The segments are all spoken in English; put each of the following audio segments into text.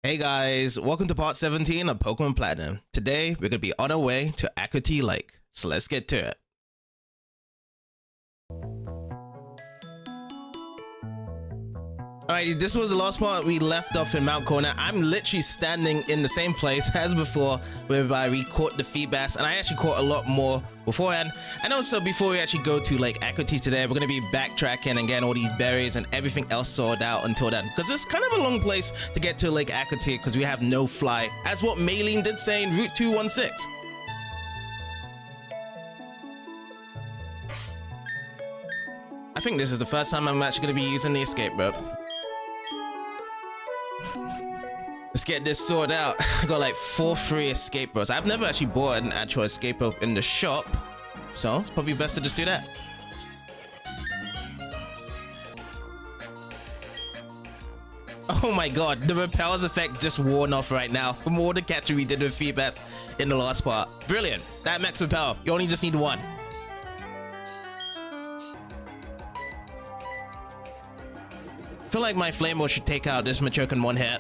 Hey guys, welcome to part 17 of Pokemon Platinum. Today, we're going to be on our way to Acuity Lake, so let's get to it. Alright, this was the last part we left off in Mount Corner. I'm literally standing in the same place as before, whereby we caught the Feedbass, and I actually caught a lot more beforehand. And also, before we actually go to Lake Acuity today, we're going to be backtracking and getting all these berries and everything else sorted out until then. Because it's kind of a long place to get to Lake Acuity because we have no fly, as what Maylene did say in Route 216. I think this is the first time I'm actually going to be using the escape rope. Let's get this sorted out. I got like 4 free escape ropes. I've never actually bought an actual escape rope in the shop, so it's probably best to just do that. Oh my god, the repels effect just worn off right now from all the catching we did with Feedbass in the last part. Brilliant. That max repel, you only just need 1. I feel like my flame ball should take out this Machoke in 1 hit.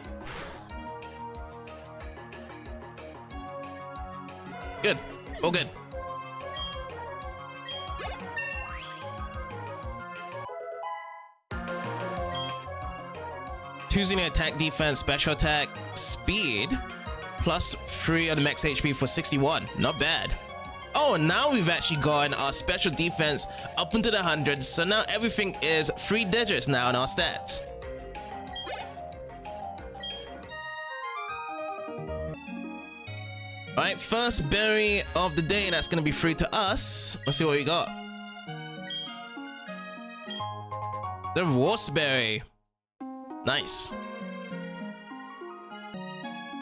Good. Oh, good. Choosing attack, defense, special attack, speed, plus 3 on the max HP for 61. Not bad. Oh, now we've actually gotten our special defense up into the hundreds, so now everything is 3 digits now in our stats. Alright, first berry of the day, that's gonna be free to us. Let's see what we got. The Roseberry. Nice.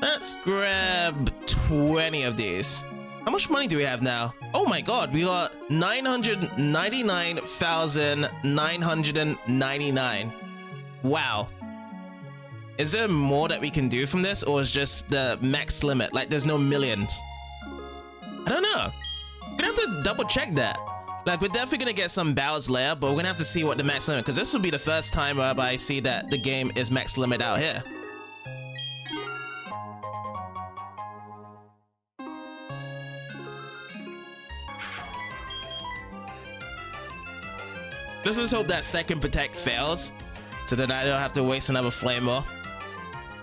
Let's grab 20 of these. How much money do we have now? Oh my god, we got 999,999. Wow. Is there more that we can do from this, or is just the max limit? Like, there's no millions? I don't know. We're gonna have to double check that. Like, we're definitely gonna get some Bow's Lair, but we're gonna have to see what the max limit, because this will be the first time I see that the game is max limit out here. Let's just hope that second protect fails, so that I don't have to waste another flamer.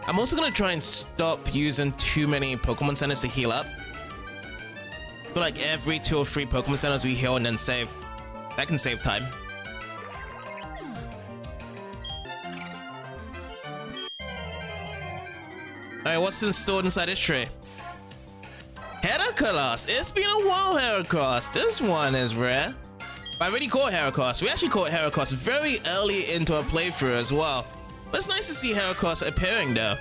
I'm also gonna try and stop using too many Pokemon Centers to heal up. I feel like every 2 or 3 Pokemon Centers we heal and then save. That can save time. Alright, what's stored inside this tray? Heracross! It's been a while, Heracross. This one is rare. I already caught Heracross. We actually caught Heracross very early into our playthrough as well. But it's nice to see Heracross appearing though.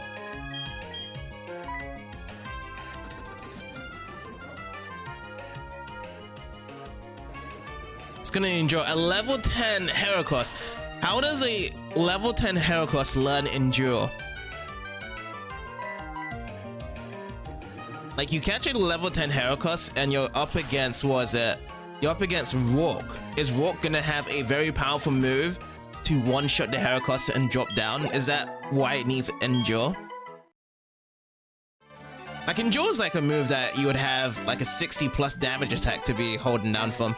It's gonna enjoy a level 10 Heracross. How does a level 10 Heracross learn Endure? Like, you catch a level 10 Heracross and you're up against, what is it? You're up against Rock. Is Rock gonna have a very powerful move to one-shot the Heracross and drop down? Is that why it needs Endure? Like, Endure is like a move that you would have like a 60 plus damage attack to be holding down from.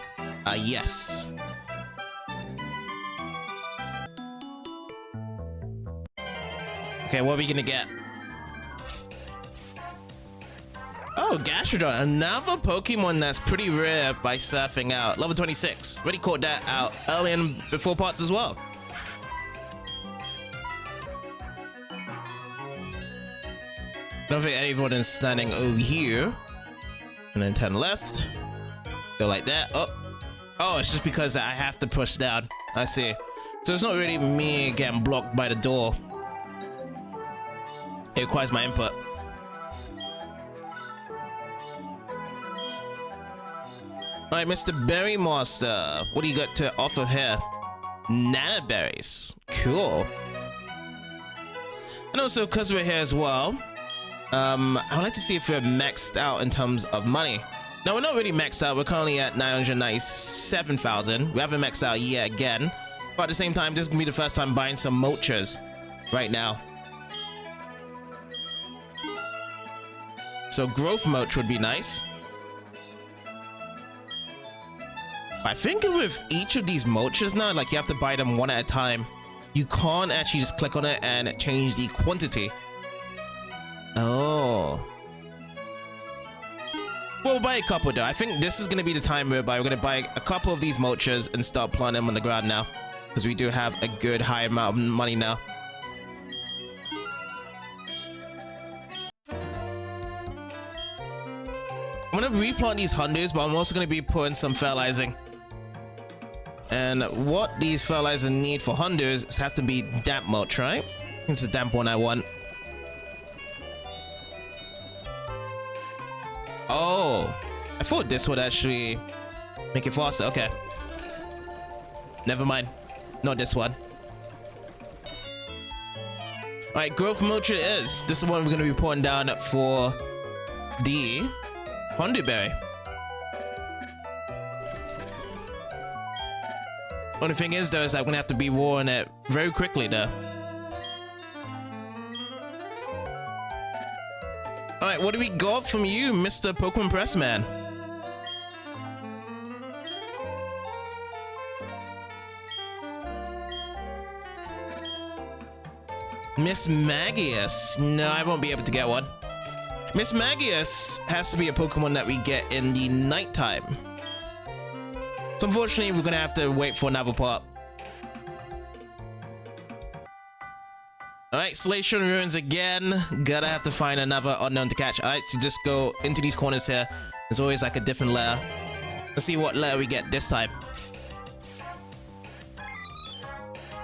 Yes. Okay, what are we gonna get? Oh, Gastrodon, another Pokemon that's pretty rare by surfing out. Level 26. Already caught that out early in before parts as well. I don't think anyone is standing over here. And then 10 left. Go like that. Oh, it's just because I have to push down. I see. So it's not really me getting blocked by the door. It requires my input. Alright, Mr. Berry Master. What do you got to offer here? Nana berries. Cool. And also, because we're here as well, I would like to see if we're maxed out in terms of money. No, we're not really maxed out. We're currently at 997,000. We haven't maxed out yet again. But at the same time, this is gonna be the first time buying some Moltres right now. So growth mulch would be nice. I think with each of these mulches now, like you have to buy them one at a time. You can't actually just click on it and change the quantity. Oh. We'll buy a couple though. I think this is going to be the time whereby we're going to buy a couple of these mulches and start planting them on the ground now. Because we do have a good high amount of money now. I'm going to replant these hundreds, but I'm also going to be putting some fertilizing. And what these fertilizers need for hundreds have to be damp mulch, right? I think it's a damp one I want. Oh, I thought this would actually make it faster. Okay. Never mind. Not this one. All right, growth mulch it is. This is the one we're going to be putting down for the honeyberry. Only thing is though is I'm gonna have to be watering it very quickly though. Alright, what do we got from you, Mr. Pokemon Pressman? Miss Magius. No, I won't be able to get one. Miss Magius has to be a Pokemon that we get in the nighttime. So unfortunately, we're gonna have to wait for another part. Alright, Salation Ruins again. Gotta have to find another unknown to catch. Alright, so just go into these corners here. There's always like a different letter. Let's see what letter we get this time.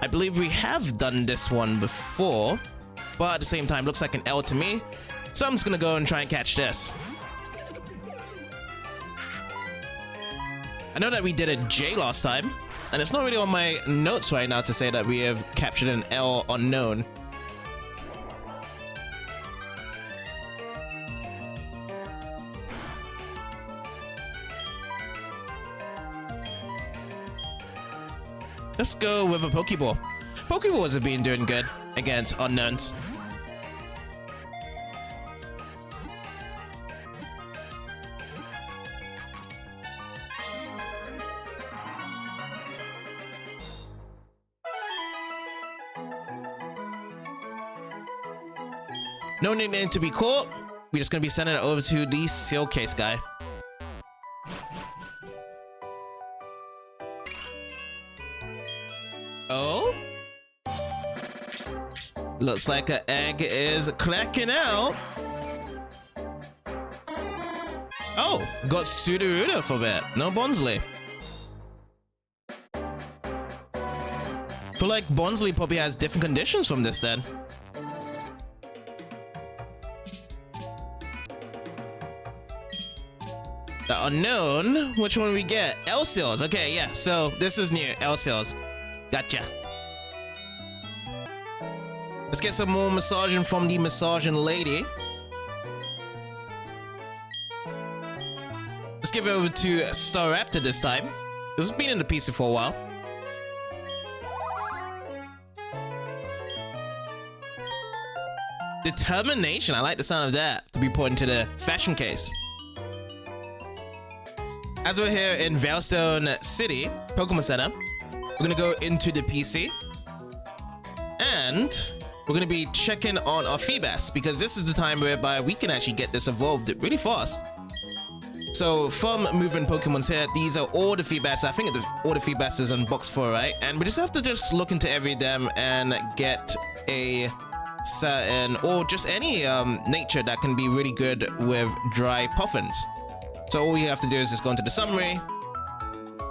I believe we have done this one before, but at the same time, looks like an L to me. So I'm just gonna go and try and catch this. I know that we did a J last time, and it's not really on my notes right now to say that we have captured an L unknown. Let's go with a Pokeball. Pokeballs have been doing good against unknowns. No nickname to be caught. We're just gonna be sending it over to the seal case guy. Oh? Looks like an egg is cracking out. Oh, got Sudowoodo for that. No Bonsley. Feel like Bonsley probably has different conditions from this then. The unknown, which one we get? L-Seals. Okay, yeah, so this is new. L-Seals. Gotcha. Let's get some more massaging from the massaging lady. Let's give it over to Staraptor this time. This has been in the PC for a while. Determination. I like the sound of that to be put into the fashion case. As we're here in Veilstone City, Pokemon Center, we're gonna go into the PC and we're gonna be checking on our Feebas because this is the time whereby we can actually get this evolved really fast. So from moving Pokemons here, these are all the Feebas. I think all the Feebas is on box 4, right? And we just have to just look into every of them and get a certain or just any nature that can be really good with dry puffins. So all we have to do is just go into the summary.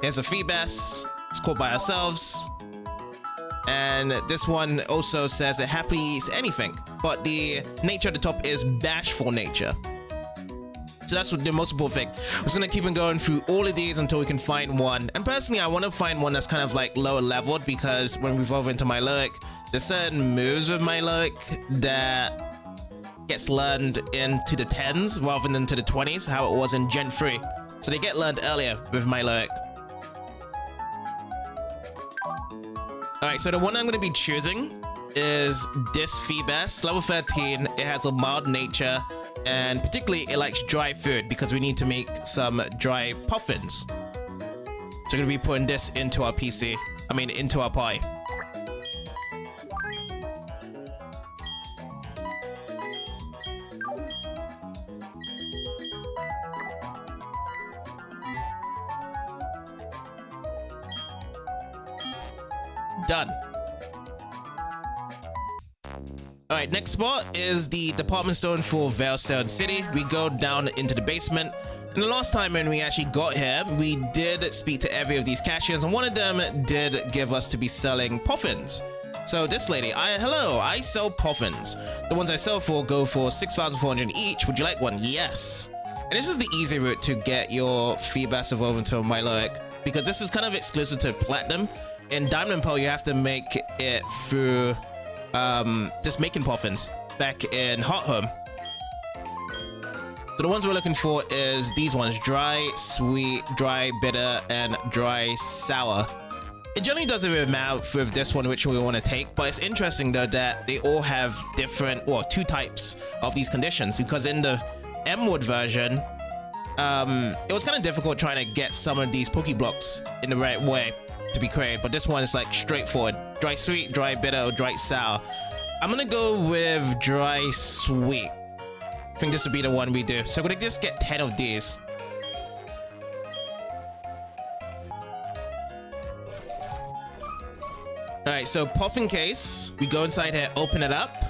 Here's a Feebas. It's caught by ourselves. And this one also says it happily eats anything. But the nature at the top is bashful nature. So that's what the most important thing. We're just going to keep on going through all of these until we can find one. And personally, I want to find one that's kind of like lower leveled because when we evolve into my Lyric, there's certain moves with my Lyric that gets learned into the 10s rather than to the 20s, how it was in Gen 3. So they get learned earlier with my Lyric. Alright, so the one I'm going to be choosing is this Feebas, level 13. It has a mild nature. and particularly it likes dry food because we need to make some dry puffins. So we're gonna be putting this into our PC. I mean, into our pie. Done. Alright, next spot is the department store for Veilstone City. We go down into the basement. And the last time when we actually got here, we did speak to every of these cashiers, and one of them did give us to be selling puffins. So this lady, hello, I sell puffins. The ones I sell for go for 6,400 each. Would you like one? Yes. And this is the easy route to get your Feebas evolved into a Miloic, because this is kind of exclusive to Platinum. In Diamond and Pearl, you have to make it through just making puffins back in Hot Home. So the ones we're looking for is these ones: dry, sweet, dry, bitter, and dry, sour. It generally doesn't really matter with this one which we want to take, but it's interesting though that they all have different, well, 2 types of these conditions, because in the Emerald version, it was kind of difficult trying to get some of these Pokeblocks in the right way to be created, but this one is like straightforward: dry sweet, dry bitter, or dry sour. I'm gonna go with dry sweet. I think this would be the one we do. So we're gonna just get 10 of these. All right, so puffin case. We go inside here, open it up,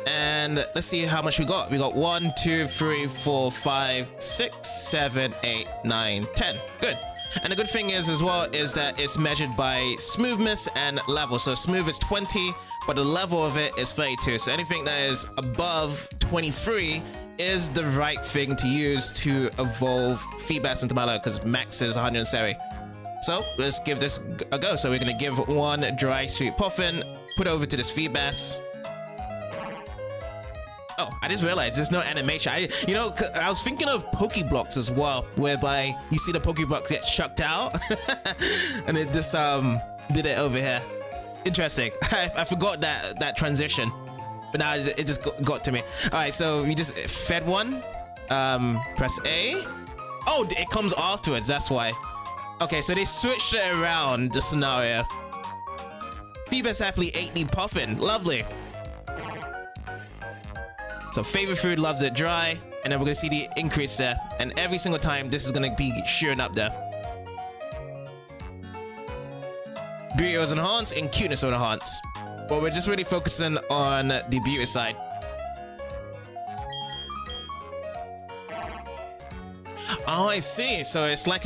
and let's see how much we got. We got 1, 2, 3, 4, 5, 6, 7, 8, 9, 10. Good. And the good thing is as well is that it's measured by smoothness and level. So smooth is 20, but the level of it is 32. So anything that is above 23 is the right thing to use to evolve Feebas into Milo, because max is 170. So let's give this a go. So we're gonna give 1 dry sweet puffin, put over to this Feebas. Oh, I just realized there's no animation. I was thinking of Pokeblocks as well, whereby you see the Pokeblock get chucked out, and it just did it over here. Interesting. I forgot that transition, but now it just got to me. All right, so we just fed one. Press A. Oh, it comes afterwards. That's why. Okay, so they switched it around the scenario. Feebas happily ate the puffin. Lovely. So favorite food, loves it dry, and then we're gonna see the increase there, and every single time this is gonna be shearing up there. Beauty was enhanced and cuteness was enhanced, but we're just really focusing on the beauty side. Oh, I see. So it's like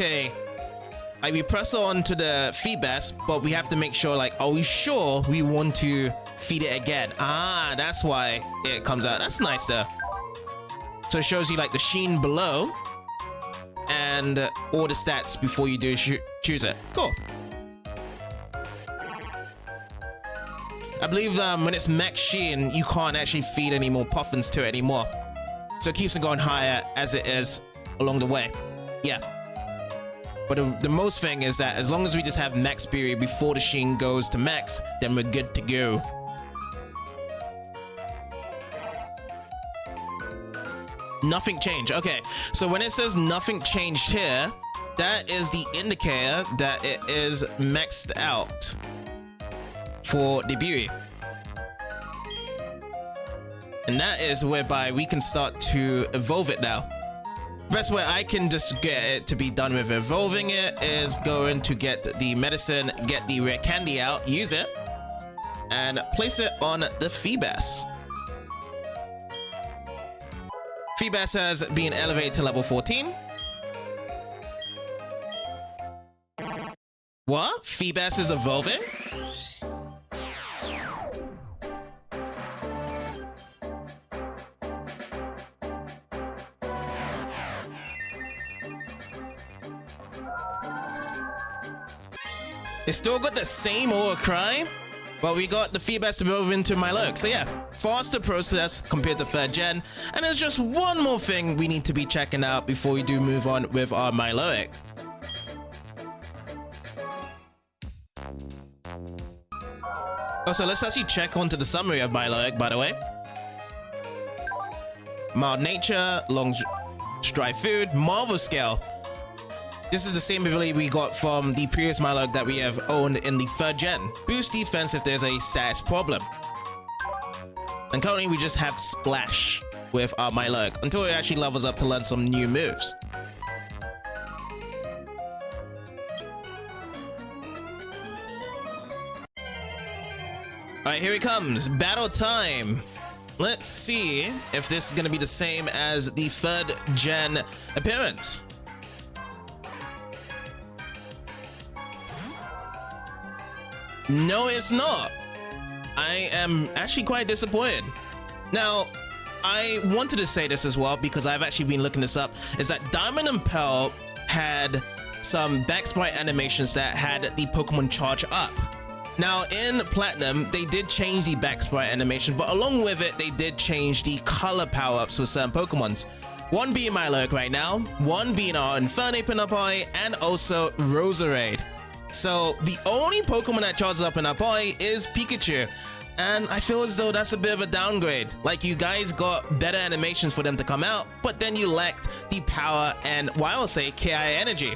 we press on to the Feebas, but we have to make sure, like, are we sure we want to feed it again? Ah, that's why it comes out. That's nice though. So it shows you like the sheen below and all the stats before you do choose it. Cool. I believe when it's max sheen, you can't actually feed any more puffins to it anymore. So it keeps on going higher as it is along the way. Yeah. But the most thing is that as long as we just have max beauty before the sheen goes to max, then we're good to go. Nothing changed. Okay, so when it says nothing changed here, that is the indicator that it is maxed out for the beauty. And that is whereby we can start to evolve it now. Best way I can just get it to be done with evolving it is going to get the medicine, get the rare candy out, use it, and place it on the Feebas. Feebas has been elevated to level 14. What? Feebas is evolving? It's still got the same aura crime, but we got the Feebas to evolve into Miloic. So yeah, faster process compared to 3rd gen. And there's just one more thing we need to be checking out before we do move on with our Miloic. Also, let's actually check onto the summary of Miloic, by the way. Mild Nature, Long Dry Food, Marvel Scale. This is the same ability we got from the previous Miloc that we have owned in the 3rd gen. Boost defense if there's a status problem. And currently we just have Splash with our Miloc until it actually levels up to learn some new moves. Alright, here it comes. Battle time. Let's see if this is going to be the same as the 3rd gen appearance. No, it's not. I am actually quite disappointed. Now, I wanted to say this as well because I've actually been looking this up, is that Diamond and Pearl had some back sprite animations that had the Pokemon charge up. Now, in Platinum, they did change the back sprite animation, but along with it, they did change the color power-ups for certain Pokemons. One being Miloc right now, one being our Infernape in Apai, and also Roserade. So the only Pokemon that charges up in Apai is Pikachu, and I feel as though that's a bit of a downgrade. Like, you guys got better animations for them to come out, but then you lacked the power and, well, I'll say, KI energy.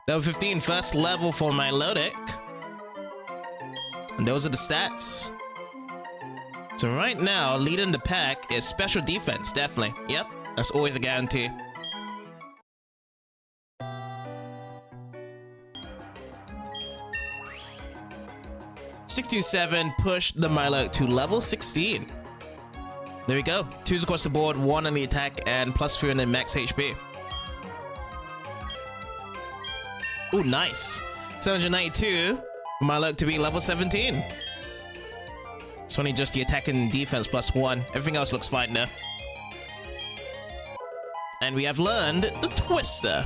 Level 15, first level for Milotic. And those are the stats. So right now, leading the pack is special defense, definitely. Yep, that's always a guarantee. .627 pushed the Milotic to level 16. There we go. 2s across the board, 1 on the attack, and +3 on the max HP. Ooh, nice. 792 for Milotic to be level 17. It's only just the attack and defense +1. Everything else looks fine now. And we have learned the Twister.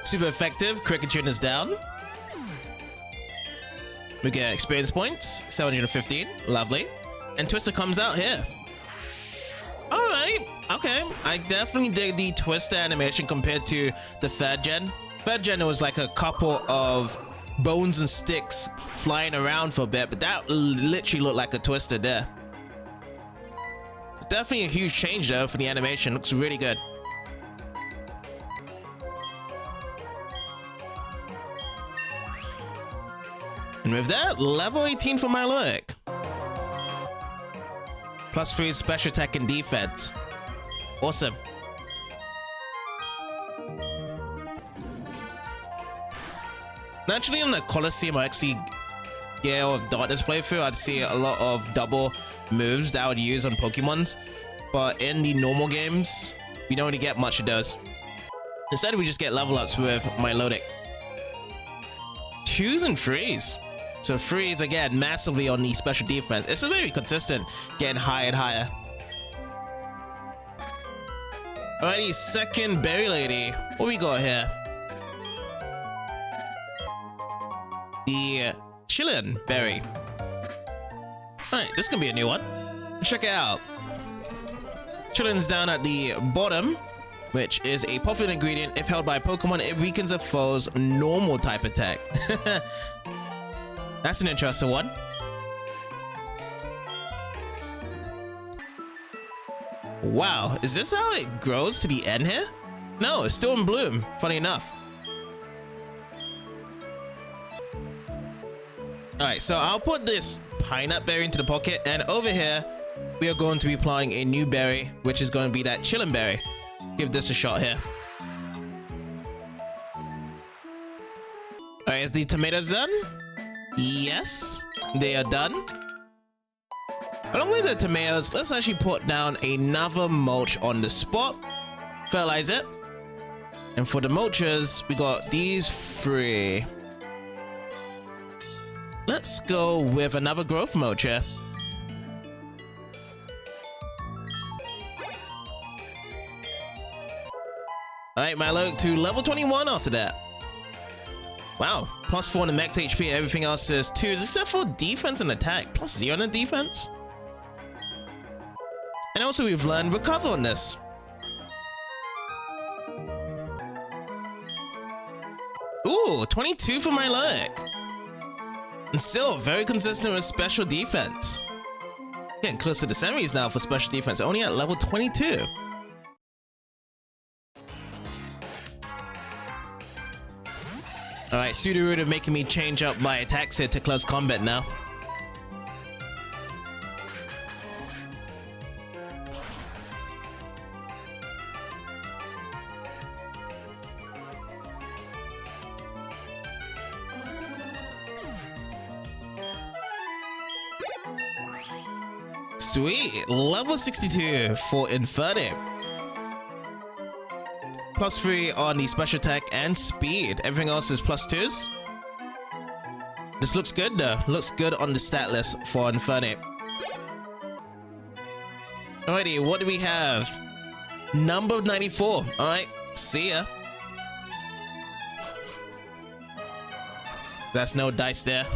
Super effective. Cricket is down. We get experience points. 715. Lovely. And Twister comes out here. Alright, okay. I definitely dig the Twister animation compared to the 3rd gen. 3rd gen, it was like a couple of bones and sticks flying around for a bit, but that literally looked like a Twister there. Definitely a huge change though for the animation. Looks really good. And with that, level 18 for Milotic. +3 special attack and defense. Awesome. Naturally, in the Colosseum, I actually Gale of Darkness playthrough, I'd see a lot of double moves that I would use on Pokemons. But in the normal games, we don't really get much of those. Instead, we just get level ups with Milotic. 2s and 3s. So 3s again massively on the special defense. It's very consistent, getting higher and higher. Alrighty, second Berry Lady. What we got here? The Chillin Berry. Alright, this is gonna be a new one. Check it out. Chillin's down at the bottom, which is a popular ingredient. If held by a Pokemon, it weakens a foe's normal type attack. That's an interesting one. Wow, is this how it grows to the end here? No, it's still in bloom, funny enough. Alright, so I'll put this Pineapple Berry into the pocket, and over here, we are going to be applying a new berry, which is going to be that Chillin Berry. Give this a shot here. Alright, is the tomatoes done? Yes, they are done. Along with the tomatoes, let's actually put down another mulch on the spot. Fertilize it. And for the mulches, we got these 3. Let's go with another growth mulch here. Alright, Milotic to level 21 after that. Wow, +4 on the max HP, everything else is 2s, except for defense and attack. +0 on the defense. And also we've learned Recover on this. Ooh, 22 for my luck. And still very consistent with special defense. Getting close to the semis now for special defense, only at level 22. Alright, Sudowoodo making me change up my attacks here to close combat now. Sweet, level 62 for Inferno. +3 on the special attack and speed. Everything else is +2s. This looks good though. Looks good on the stat list for Inferno. Alrighty, what do we have? Number 94. Alright, see ya. That's no dice there.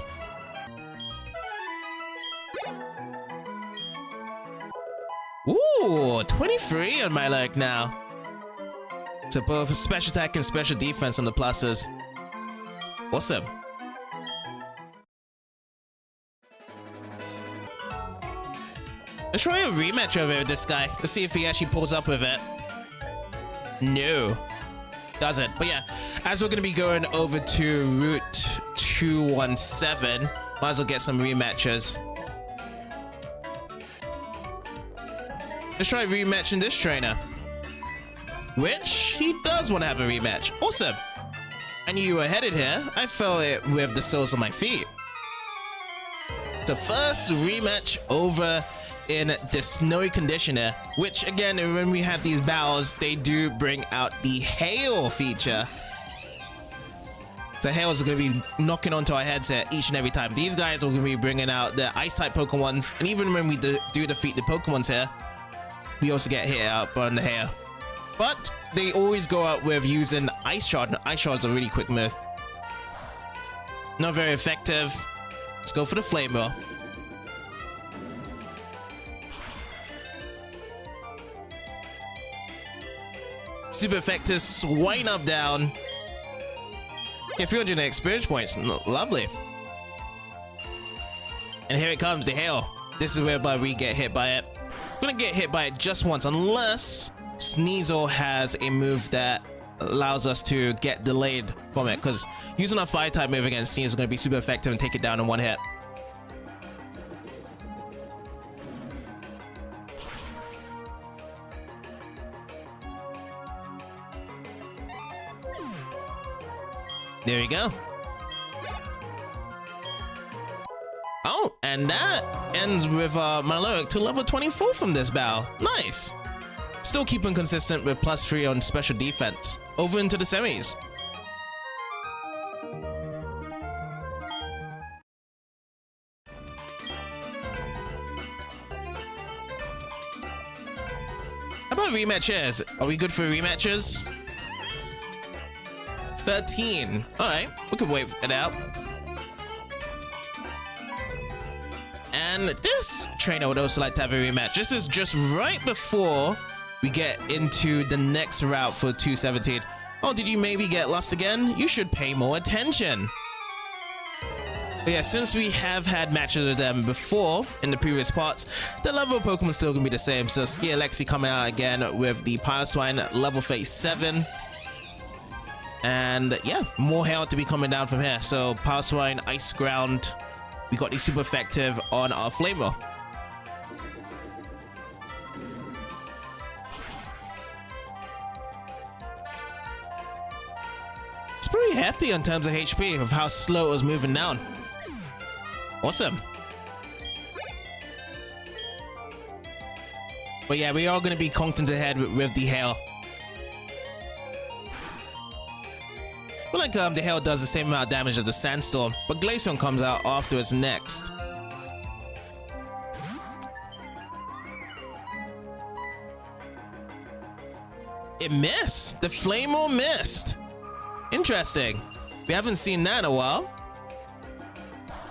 Ooh, 23 on my luck now. So both special attack and special defense on the pluses. Awesome. Let's try a rematch over with this guy. Let's see if he actually pulls up with it. No. Doesn't. But yeah, as we're going to be going over to Route 217, might as well get some rematches. Let's try rematching this trainer. Which he does want to have a rematch. Awesome. I knew you were headed here. I felt it with the soles of my feet. The first rematch over in the snowy condition here, which again, when we have these battles, they do bring out the hail feature. The hail is going to be knocking onto our heads here each and every time. These guys are going to be bringing out the ice type Pokemons, and even when we do defeat the Pokemons here, we also get hit out on the hail. But they always go out with using Ice Shard. Ice Shard is a really quick move. Not very effective. Let's go for the Flamewheel. Super effective. Swine up down. Yeah, 300 experience points. Lovely. And here it comes, the hail. This is whereby we get hit by it. We're gonna get hit by it just once, unless Sneasel has a move that allows us to get delayed from it, because using our fire type move against Sneasel is going to be super effective and take it down in one hit. There we go. Oh, and that ends with Miloic to level 24 from this battle. Nice. Still keeping consistent with +3 on special defense. Over into the semis. How about rematches? Are we good for rematches? 13. Alright, we can wait it out. And this trainer would also like to have a rematch. This is just right before we get into the next route for 217. Oh, did you maybe get lost again? You should pay more attention. But yeah, since we have had matches with them before in the previous parts, the level of Pokemon is still gonna be the same. So Ski Alexi coming out again with the Piloswine level 37. And yeah, more hail to be coming down from here. So Piloswine, Ice Ground. We got the super effective on our Flamewheel. It's pretty hefty in terms of HP of how slow it was moving down. Awesome. But yeah, we are going to be conked into the head with the hail. I feel like the hail does the same amount of damage as the sandstorm, but Glaceon comes out afterwards next. It missed. The Flamewheel missed. Interesting. We haven't seen that in a while.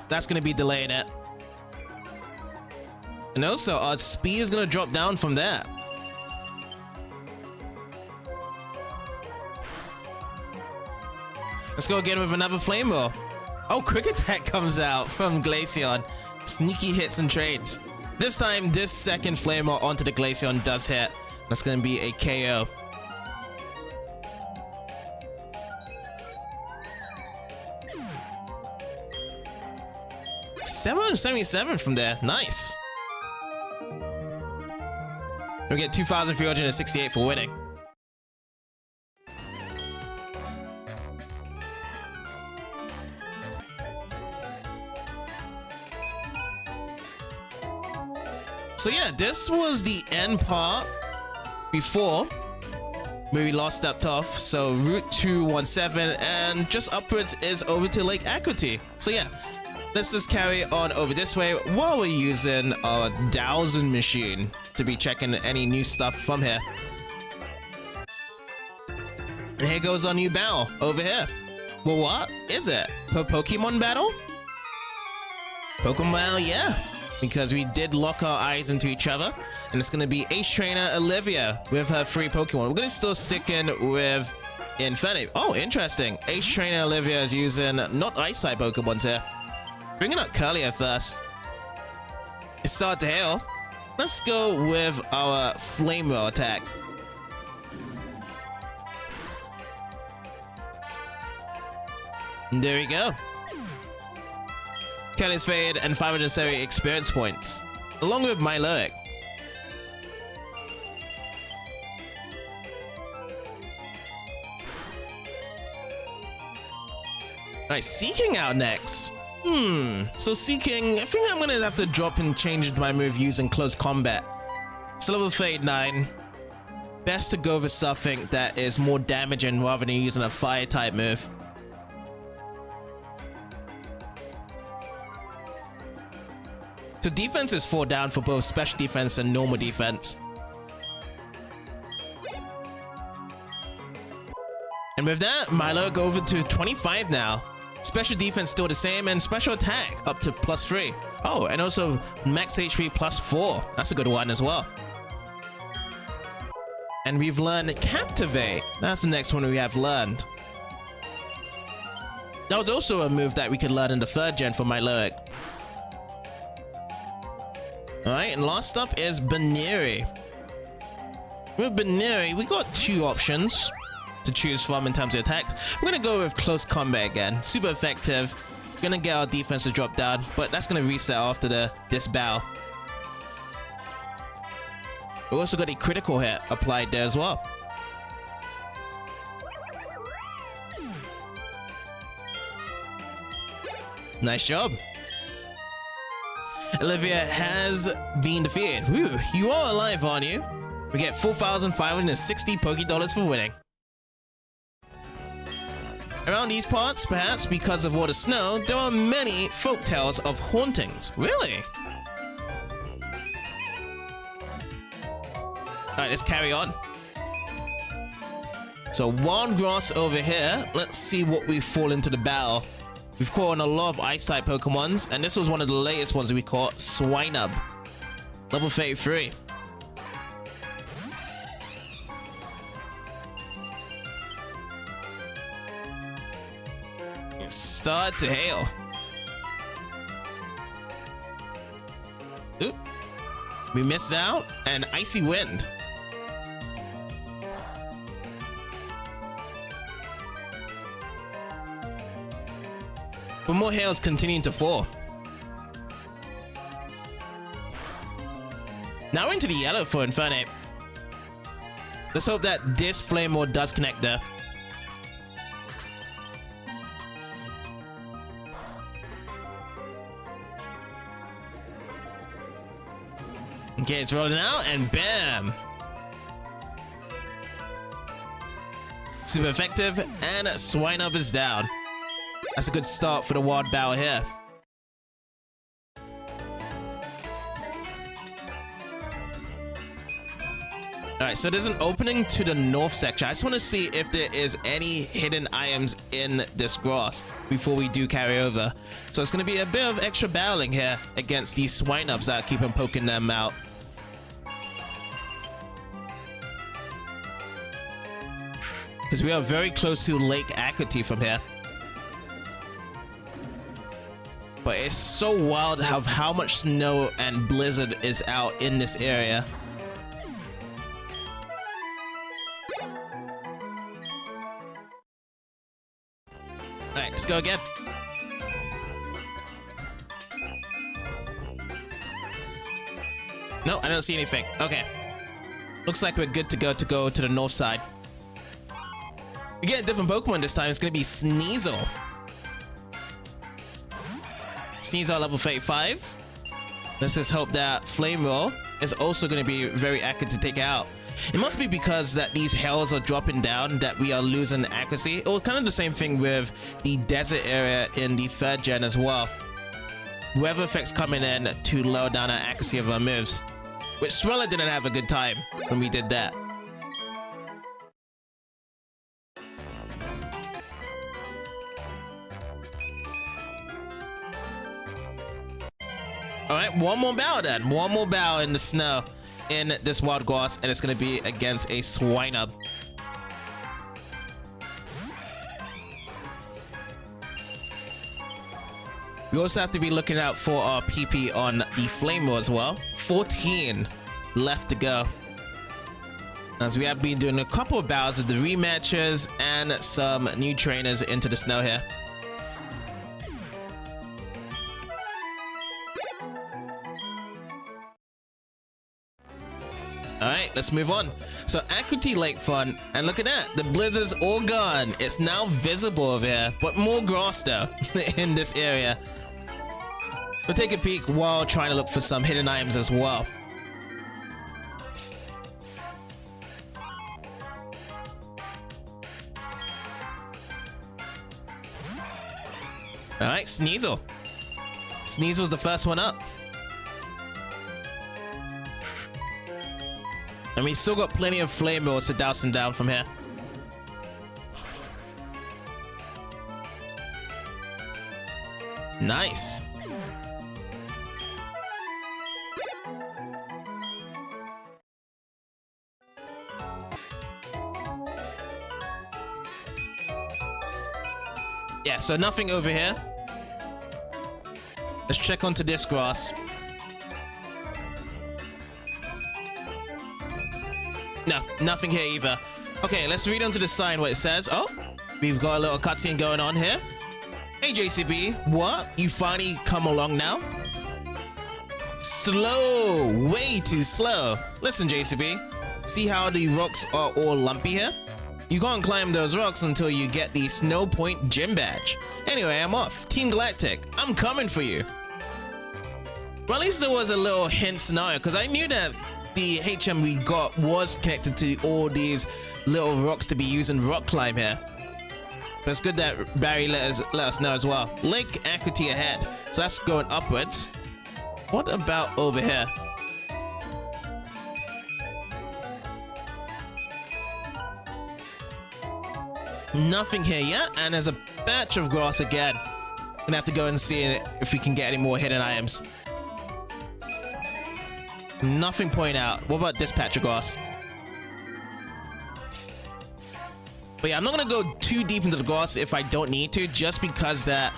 That's going to be delaying it. And also, our speed is gonna drop down from there. Let's go again with another flame roll. Oh, quick attack comes out from Glaceon. Sneaky hits and trades. This time, this second flame roll onto the Glaceon does hit. That's gonna be a KO. $777 from there. Nice. We get 2,368 for winning. So yeah, this was the end part before where we last stepped off. So Route 217 and just upwards is over to Lake Acuity. So yeah, let's just carry on over this way while we're using our dowsing machine to be checking any new stuff from here. And here goes our new battle over here. Well, what is it? Pokemon battle? Pokemon battle, yeah. Because we did lock our eyes into each other. And it's going to be Ace Trainer Olivia with her 3 Pokemon. We're going to still stick in with Infinite. Oh, interesting. Ace Trainer Olivia is using not Ice-type Pokemons here. Bringing up Curlier first. It started to hail. Let's go with our Flame Roll attack. And there we go. Curlier's Fade and 570 experience points. Along with Milotic. Alright, Seeking out next. So Seeking, I think I'm gonna have to drop and change my move using close combat. It's level 39. Best to go with something that is more damaging rather than using a fire type move. So defense is 4 down for both special defense and normal defense. And with that, Milo go over to 25 now. Special defense still the same, and special attack up to +3. Oh, and also max HP +4. That's a good one as well. And we've learned Captivate. That's the next one we have learned. That was also a move that we could learn in the 3rd gen for Milotic. Alright, and last up is Baneri. With Baneri, we got 2 options to choose from in terms of attacks. We're gonna go with close combat again. Super effective. We're gonna get our defense to drop down, but that's gonna reset after this battle. We also got a critical hit applied there as well. Nice job. Olivia has been defeated. Woo, you are alive, aren't you? We get 4,560 Pokédollars for winning. Around these parts, perhaps because of all the snow, there are many folk tales of hauntings. Really? Alright, let's carry on. So, wild grass over here. Let's see what we fall into the battle. We've caught on a lot of Ice-type Pokemons, and this was one of the latest ones that we caught, Swinub. Level 33. Start to hail. Oop. We missed out, and Icy Wind. But more hails continuing to fall. Now we're into the yellow for Infernape. Let's hope that this Flame Ward does connect there. Okay, it's rolling out, and bam! Super effective, and Swinub is down. That's a good start for the wild battle here. All right, so there's an opening to the north section. I just want to see if there is any hidden items in this grass before we do carry over. So it's going to be a bit of extra battling here against these swine ups that keep on poking them out. Because we are very close to Lake Acuity from here. But it's so wild how much snow and blizzard is out in this area. Alright, let's go again. No, I don't see anything. Okay. Looks like we're good to go to the north side. We get a different Pokemon this time. It's going to be Sneasel. Sneasel level 35. Let's just hope that Flame Roll is also going to be very accurate to take out. It must be because that these hells are dropping down that we are losing accuracy. It was kind of the same thing with the desert area in the 3rd gen as well. Weather effects coming in to lower down our accuracy of our moves. Which Swella didn't have a good time when we did that. Alright, one more battle then. One more battle in the snow in this wild grass, and it's going to be against a Swinub. We also have to be looking out for our PP on the Flame Roll as well. 14 left to go. As we have been doing a couple of battles with the rematches and some new trainers into the snow here. Alright, let's move on. So Acuity Lakefront, and look at that, the blizzard's all gone. It's now visible over here, but more grass though in this area. We'll take a peek while trying to look for some hidden items as well. Alright, Sneasel. Sneasel's the first one up. And we still got plenty of Flame Rolls to douse them down from here. Nice. Yeah, so nothing over here. Let's check onto this grass. No, nothing here either. Okay, let's read onto the sign what it says. Oh, we've got a little cutscene going on here. Hey, JCB, what? You finally come along now? Slow, way too slow. Listen, JCB, see how the rocks are all lumpy here? You can't climb those rocks until you get the Snowpoint Gym Badge. Anyway, I'm off. Team Galactic, I'm coming for you. Well, at least there was a little hint scenario, because I knew that the HM we got was connected to all these little rocks to be used in rock climb here. But it's good that Barry let us know as well. Lake Acuity ahead, so that's going upwards. What about over here? Nothing here yet, and there's a patch of grass again. Gonna have to go and see if we can get any more hidden items. Nothing point out. What about this patch of grass? But yeah, I'm not gonna go too deep into the grass if I don't need to, just because that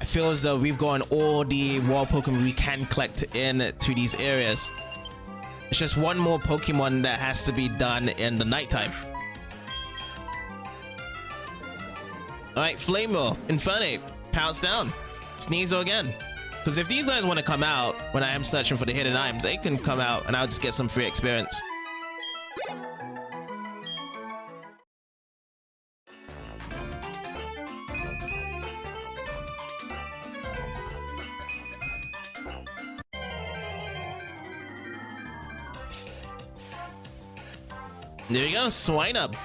I feel as though we've gotten all the wild Pokemon we can collect in to these areas. It's just one more Pokemon that has to be done in the nighttime. Alright, Flame Roll, Infernape, Pounce down, Sneasel again. Because if these guys want to come out when I am searching for the hidden items, they can come out and I'll just get some free experience. There we go, Swinub.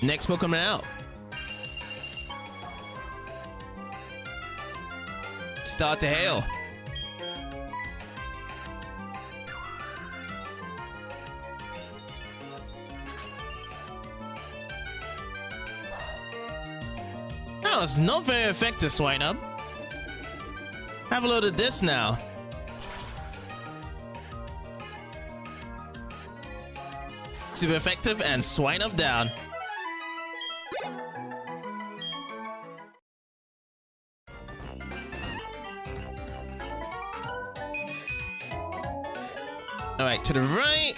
Next Pokemon out. Start to hail. Oh, it's not very effective, Swine Up. Have a load of this now. Super effective and Swine Up down. Alright, to the right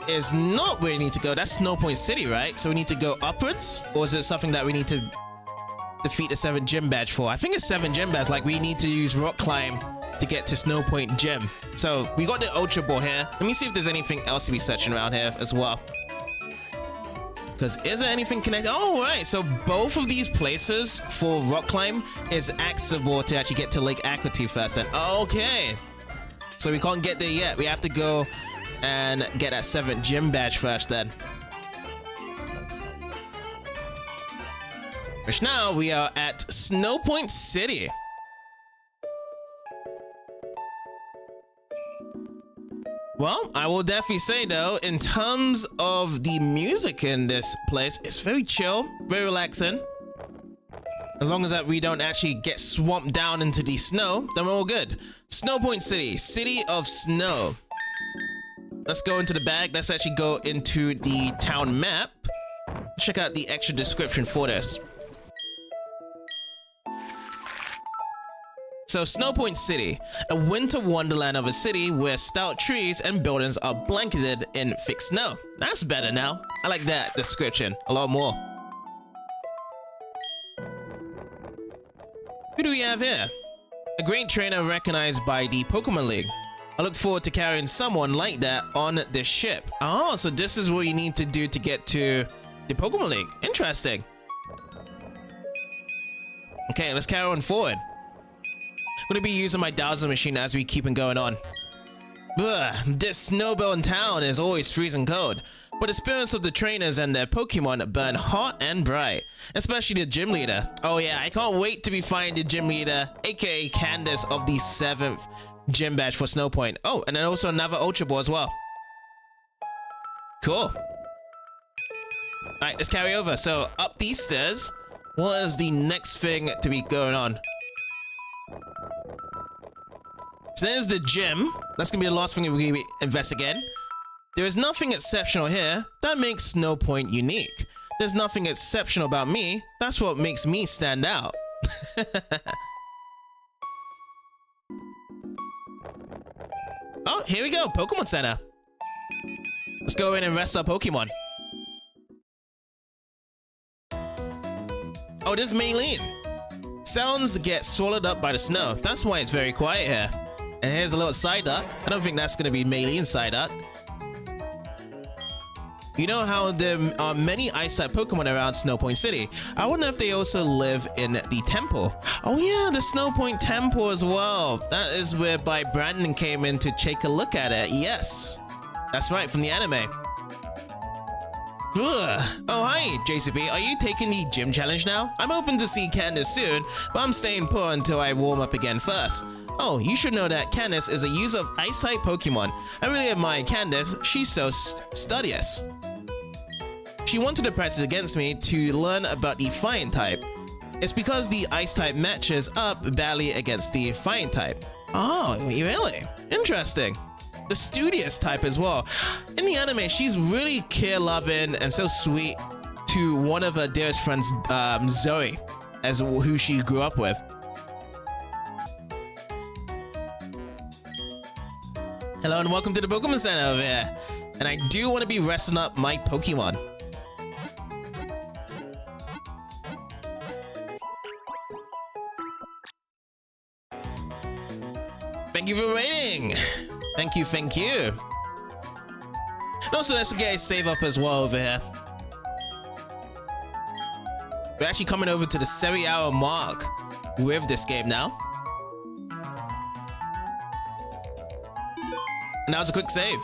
is not where we need to go. That's Snowpoint City, right? So we need to go upwards? Or is it something that we need to defeat the 7 gym badge for? I think it's 7 gym badge. Like, we need to use rock climb to get to Snowpoint Gym. So we got the Ultra Ball here. Let me see if there's anything else to be searching around here as well. Because is there anything connected? Oh, right. So both of these places for rock climb is accessible to actually get to Lake Acuity first. And okay. So we can't get there yet. We have to go and get that 7th gym badge first then. Which now we are at Snowpoint City. Well, I will definitely say though, in terms of the music in this place, it's very chill, very relaxing. As long as that we don't actually get swamped down into the snow, then we're all good. Snowpoint City, City of Snow. Let's go into the bag. Let's actually go into the town map. Check out the extra description for this. So Snowpoint City, a winter wonderland of a city where stout trees and buildings are blanketed in thick snow. That's better now. I like that description a lot more. Who do we have here? A great trainer recognized by the Pokemon League. I look forward to carrying someone like that on this ship. Oh, so this is what you need to do to get to the Pokemon League. Interesting. Okay, let's carry on forward. I'm gonna be using my dowser machine as we keep on going on. Ugh, this snowbound town is always freezing cold, but the spirits of the trainers and their Pokemon burn hot and bright, especially the gym leader. Oh yeah, I can't wait to be finding the gym leader, aka Candace of the 7th gym badge for Snowpoint. Oh, and then also another Ultra Ball as well. Cool. Alright, let's carry over. So up these stairs, what is the next thing to be going on? So there's the gym. That's gonna be the last thing we investigate. There is nothing exceptional here. That makes Snowpoint unique. There's nothing exceptional about me. That's what makes me stand out. Oh, here we go. Pokemon Center. Let's go in and rest our Pokemon. Oh, this is Maylene. Sounds get swallowed up by the snow. That's why it's very quiet here. And here's a little Psyduck. I don't think that's going to be Maylene's Psyduck. You know how there are many ice-type Pokemon around Snowpoint City. I wonder if they also live in the temple. Oh yeah, the Snowpoint Temple as well. That is whereby Brandon came in to take a look at it. Yes, that's right, from the anime. Ugh. Oh hi, JCP. Are you taking the gym challenge now? I'm hoping to see Candace soon, but I'm staying put until I warm up again first. Oh, you should know that Candace is a user of Ice-type Pokemon. I really admire Candace. She's so studious. She wanted to practice against me to learn about the Fire type. It's because the Ice type matches up badly against the Fire type. Oh, really? Interesting. The studious type as well. In the anime, she's really care-loving and so sweet to one of her dearest friends, Zoe, as who she grew up with. Hello and welcome to the Pokemon Center over here. And I do want to be resting up my Pokemon. Thank you for waiting. Thank you, thank you. And also, let's get a save up as well over here. We're actually coming over to the 7-hour mark with this game now. And that was a quick save.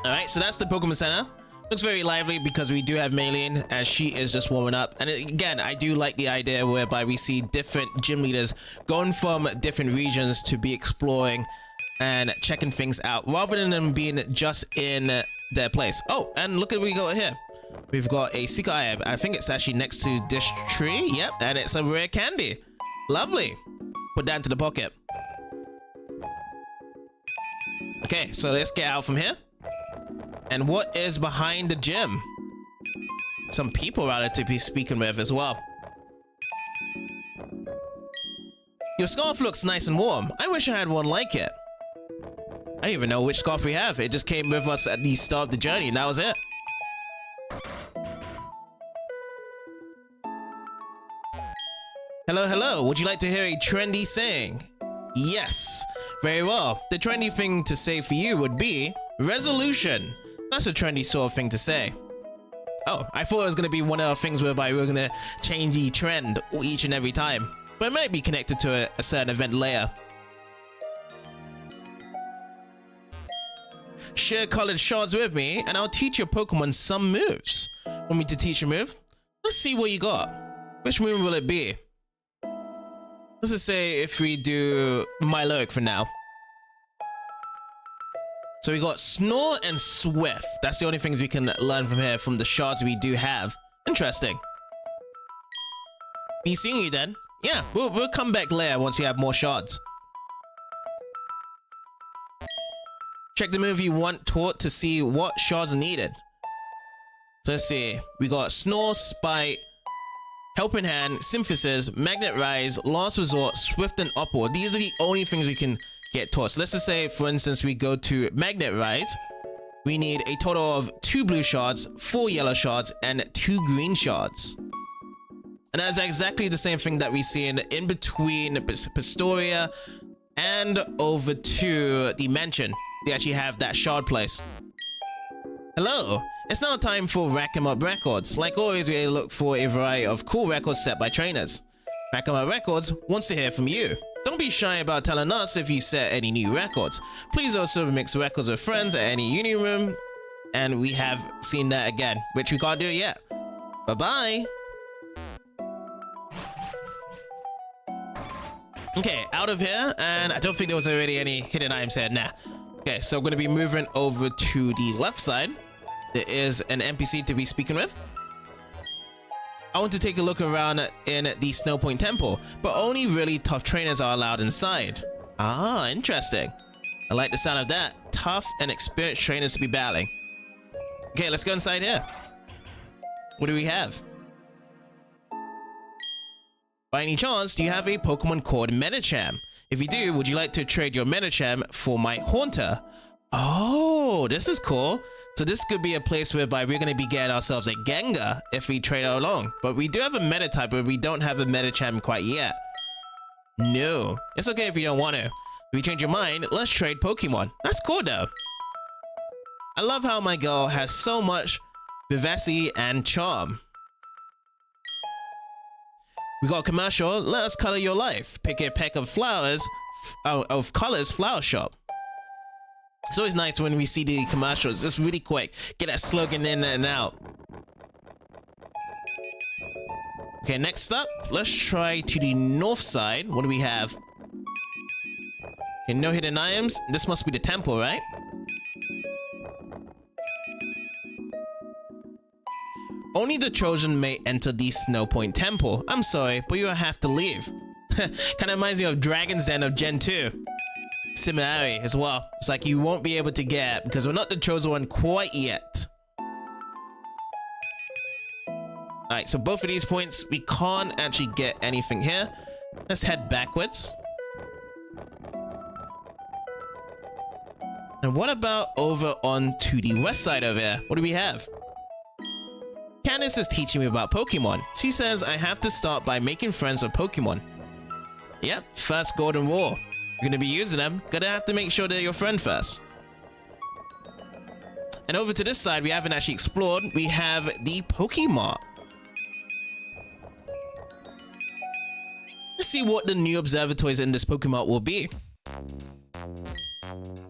Alright, so that's the Pokemon Center. Looks very lively because we do have Maylene as she is just warming up. And again, I do like the idea whereby we see different gym leaders going from different regions to be exploring and checking things out rather than them being just in their place. Oh, and look at what we got here. we've got a secret item. I think it's actually next to this tree. Yep, and it's a rare candy. Lovely. Put that into the pocket. Okay, so let's get out from here. And what is behind the gym? Some people rather to be speaking with as well. Your scarf looks nice and warm. I wish I had one like it. I don't even know which scarf we have. It just came with us at the start of the journey, and that was it. Hello, hello. Would you like to hear a trendy saying? Yes. Very well. The trendy thing to say for you would be resolution. That's a trendy sort of thing to say. Oh, I thought it was going to be one of the things whereby we were going to change the trend each and every time. But it might be connected to a certain event later. Share colored shards with me and I'll teach your Pokemon some moves. Want me to teach a move? Let's see what you got. Which move will it be? Let's just say if we do Miloic for now. So we got Snore and Swift. That's the only things we can learn from here from the shards we do have. Interesting. Be seeing you then. Yeah, we'll come back later once you have more shards. Check the move you want taught to see what shards are needed. So let's see. We got Snore, Spite, Helping Hand, Synthesis, Magnet Rise, Last Resort, Swift, and Upward. These are the only things we can get taught. So let's just say, for instance, we go to Magnet Rise. We need a total of 2 blue shards, 4 yellow shards, and 2 green shards. And that's exactly the same thing that we see in between Pastoria and over to the mansion. They actually have that shard place. Hello, it's now time for Rack 'em Up Records. Like always, we look for a variety of cool records set by trainers. Rack 'em Up Records wants to hear from you. Don't be shy about telling us if you set any new records. Please also mix records with friends at any uni room. And we have seen that again, which we can't do yet. Bye-bye. Okay, out of here, and I don't think there was already any hidden items here. Nah. Okay, so I'm going to be moving over to the left side. There is an NPC to be speaking with. I want to take a look around in the Snowpoint Temple, but only really tough trainers are allowed inside. Ah, interesting. I like the sound of that. Tough and experienced trainers to be battling. Okay, let's go inside here. What do we have? By any chance, do you have a Pokemon called Medicham? If you do, would you like to trade your Medicham for my Haunter? Oh, this is cool. So this could be a place whereby we're going to be getting ourselves a Gengar if we trade along. But we do have a Meta-type, but we don't have a Medicham quite yet. No, it's okay if you don't want to. If you change your mind, let's trade Pokemon. That's cool though. I love how my girl has so much vivacity and charm. We got a commercial. Let us color your life. Pick a peck of flowers, of colors flower shop. It's always nice when we see the commercials. It's really quick. Get that slogan in and out. Okay, next up, let's try to the north side. What do we have? Okay, no hidden items. This must be the temple, right? Only the Trojan may enter the Snowpoint Temple. I'm sorry, but you'll have to leave. Kind of reminds me of Dragon's Den of Gen 2. Similarity as well. It's like you won't be able to get because we're not the chosen one quite yet. Alright, so both of these points, we can't actually get anything here. Let's head backwards. And what about over on to the west side over here? What do we have? Candace is teaching me about Pokemon. She says I have to start by making friends with Pokemon. Yep, first Golden Roar. You're gonna be using them, gonna have to make sure they're your friend first. And over to this side, we haven't actually explored. We have the Pokemon. Let's see what the new observatories in this Pokemon will be.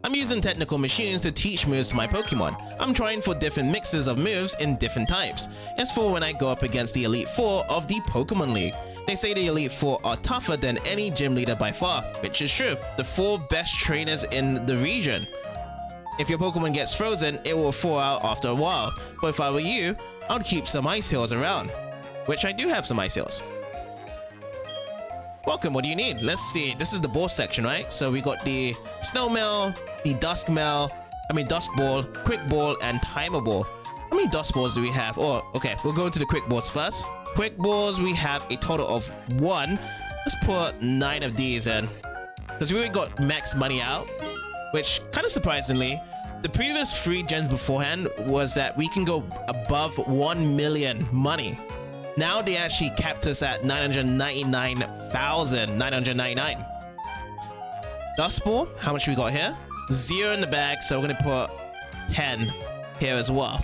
I'm using technical machines to teach moves to my Pokemon. I'm trying for different mixes of moves in different types. It's for when I go up against the Elite Four of the Pokemon League. They say the Elite Four are tougher than any gym leader by far, which is true. The 4 best trainers in the region. If your Pokemon gets frozen, it will thaw out after a while. But if I were you, I'll keep some ice hills around, which I do have some ice hills. Welcome, what do you need? Let's see, this is the ball section, right? So we got the snow mill, the dusk ball, quick ball, and timer ball. How many dusk balls do we have? Oh, okay, we'll go into the quick balls first. Quick balls, we have a total of 1. Let's put 9 of these in, because we already got max money out, which kind of surprisingly, the previous 3 gens beforehand was that we can go above 1 million money. Now they actually capped us at 999,999. Dust ball, how much we got here? 0 in the bag, so we're gonna put 10 here as well.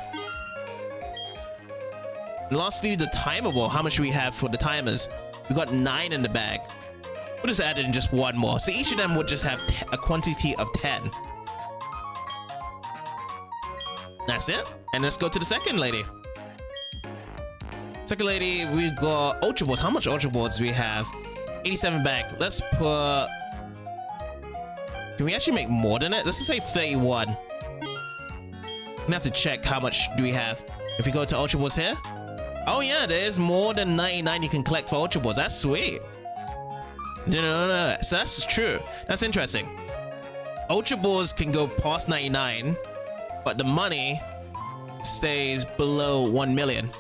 And lastly, the timer ball, how much we have for the timers? We got 9 in the bag. We'll just add in just 1 more, so each of them would just have a quantity of 10. That's it. And let's go to the second lady. Second lady, we got ultra balls. How much ultra balls do we have? 87 bag. Let's put... Can we actually make more than it? Let's just say 31. I'm gonna have to check how much do we have. If we go to ultra balls here. Oh yeah, there is more than 99 you can collect for ultra balls. That's sweet. No. So that's true. That's interesting. Ultra balls can go past 99, but the money stays below 1 million.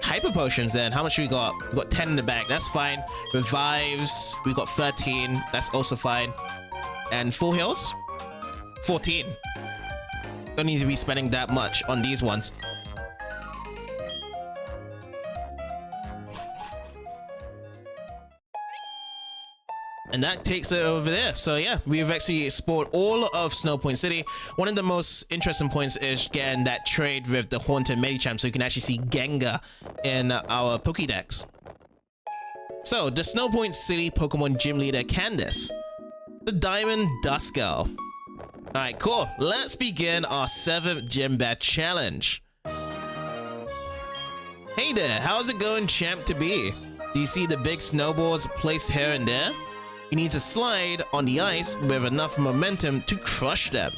Hyper potions then, how much we got? We got 10 in the bag, that's fine. Revives, we got 13, that's also fine. And full heals, 14. Don't need to be spending that much on these ones. And that takes it over there. So yeah, we've actually explored all of Snowpoint City. One of the most interesting points is getting that trade with the Haunted Medicham, so you can actually see Gengar in our Pokédex. So the Snowpoint City Pokemon Gym Leader Candace, the Diamond Dust Girl. Alright, cool. Let's begin our 7th Gym Bat Challenge. Hey there, how's it going, champ to be? Do you see the big snowballs placed here and there? You need to slide on the ice with enough momentum to crush them.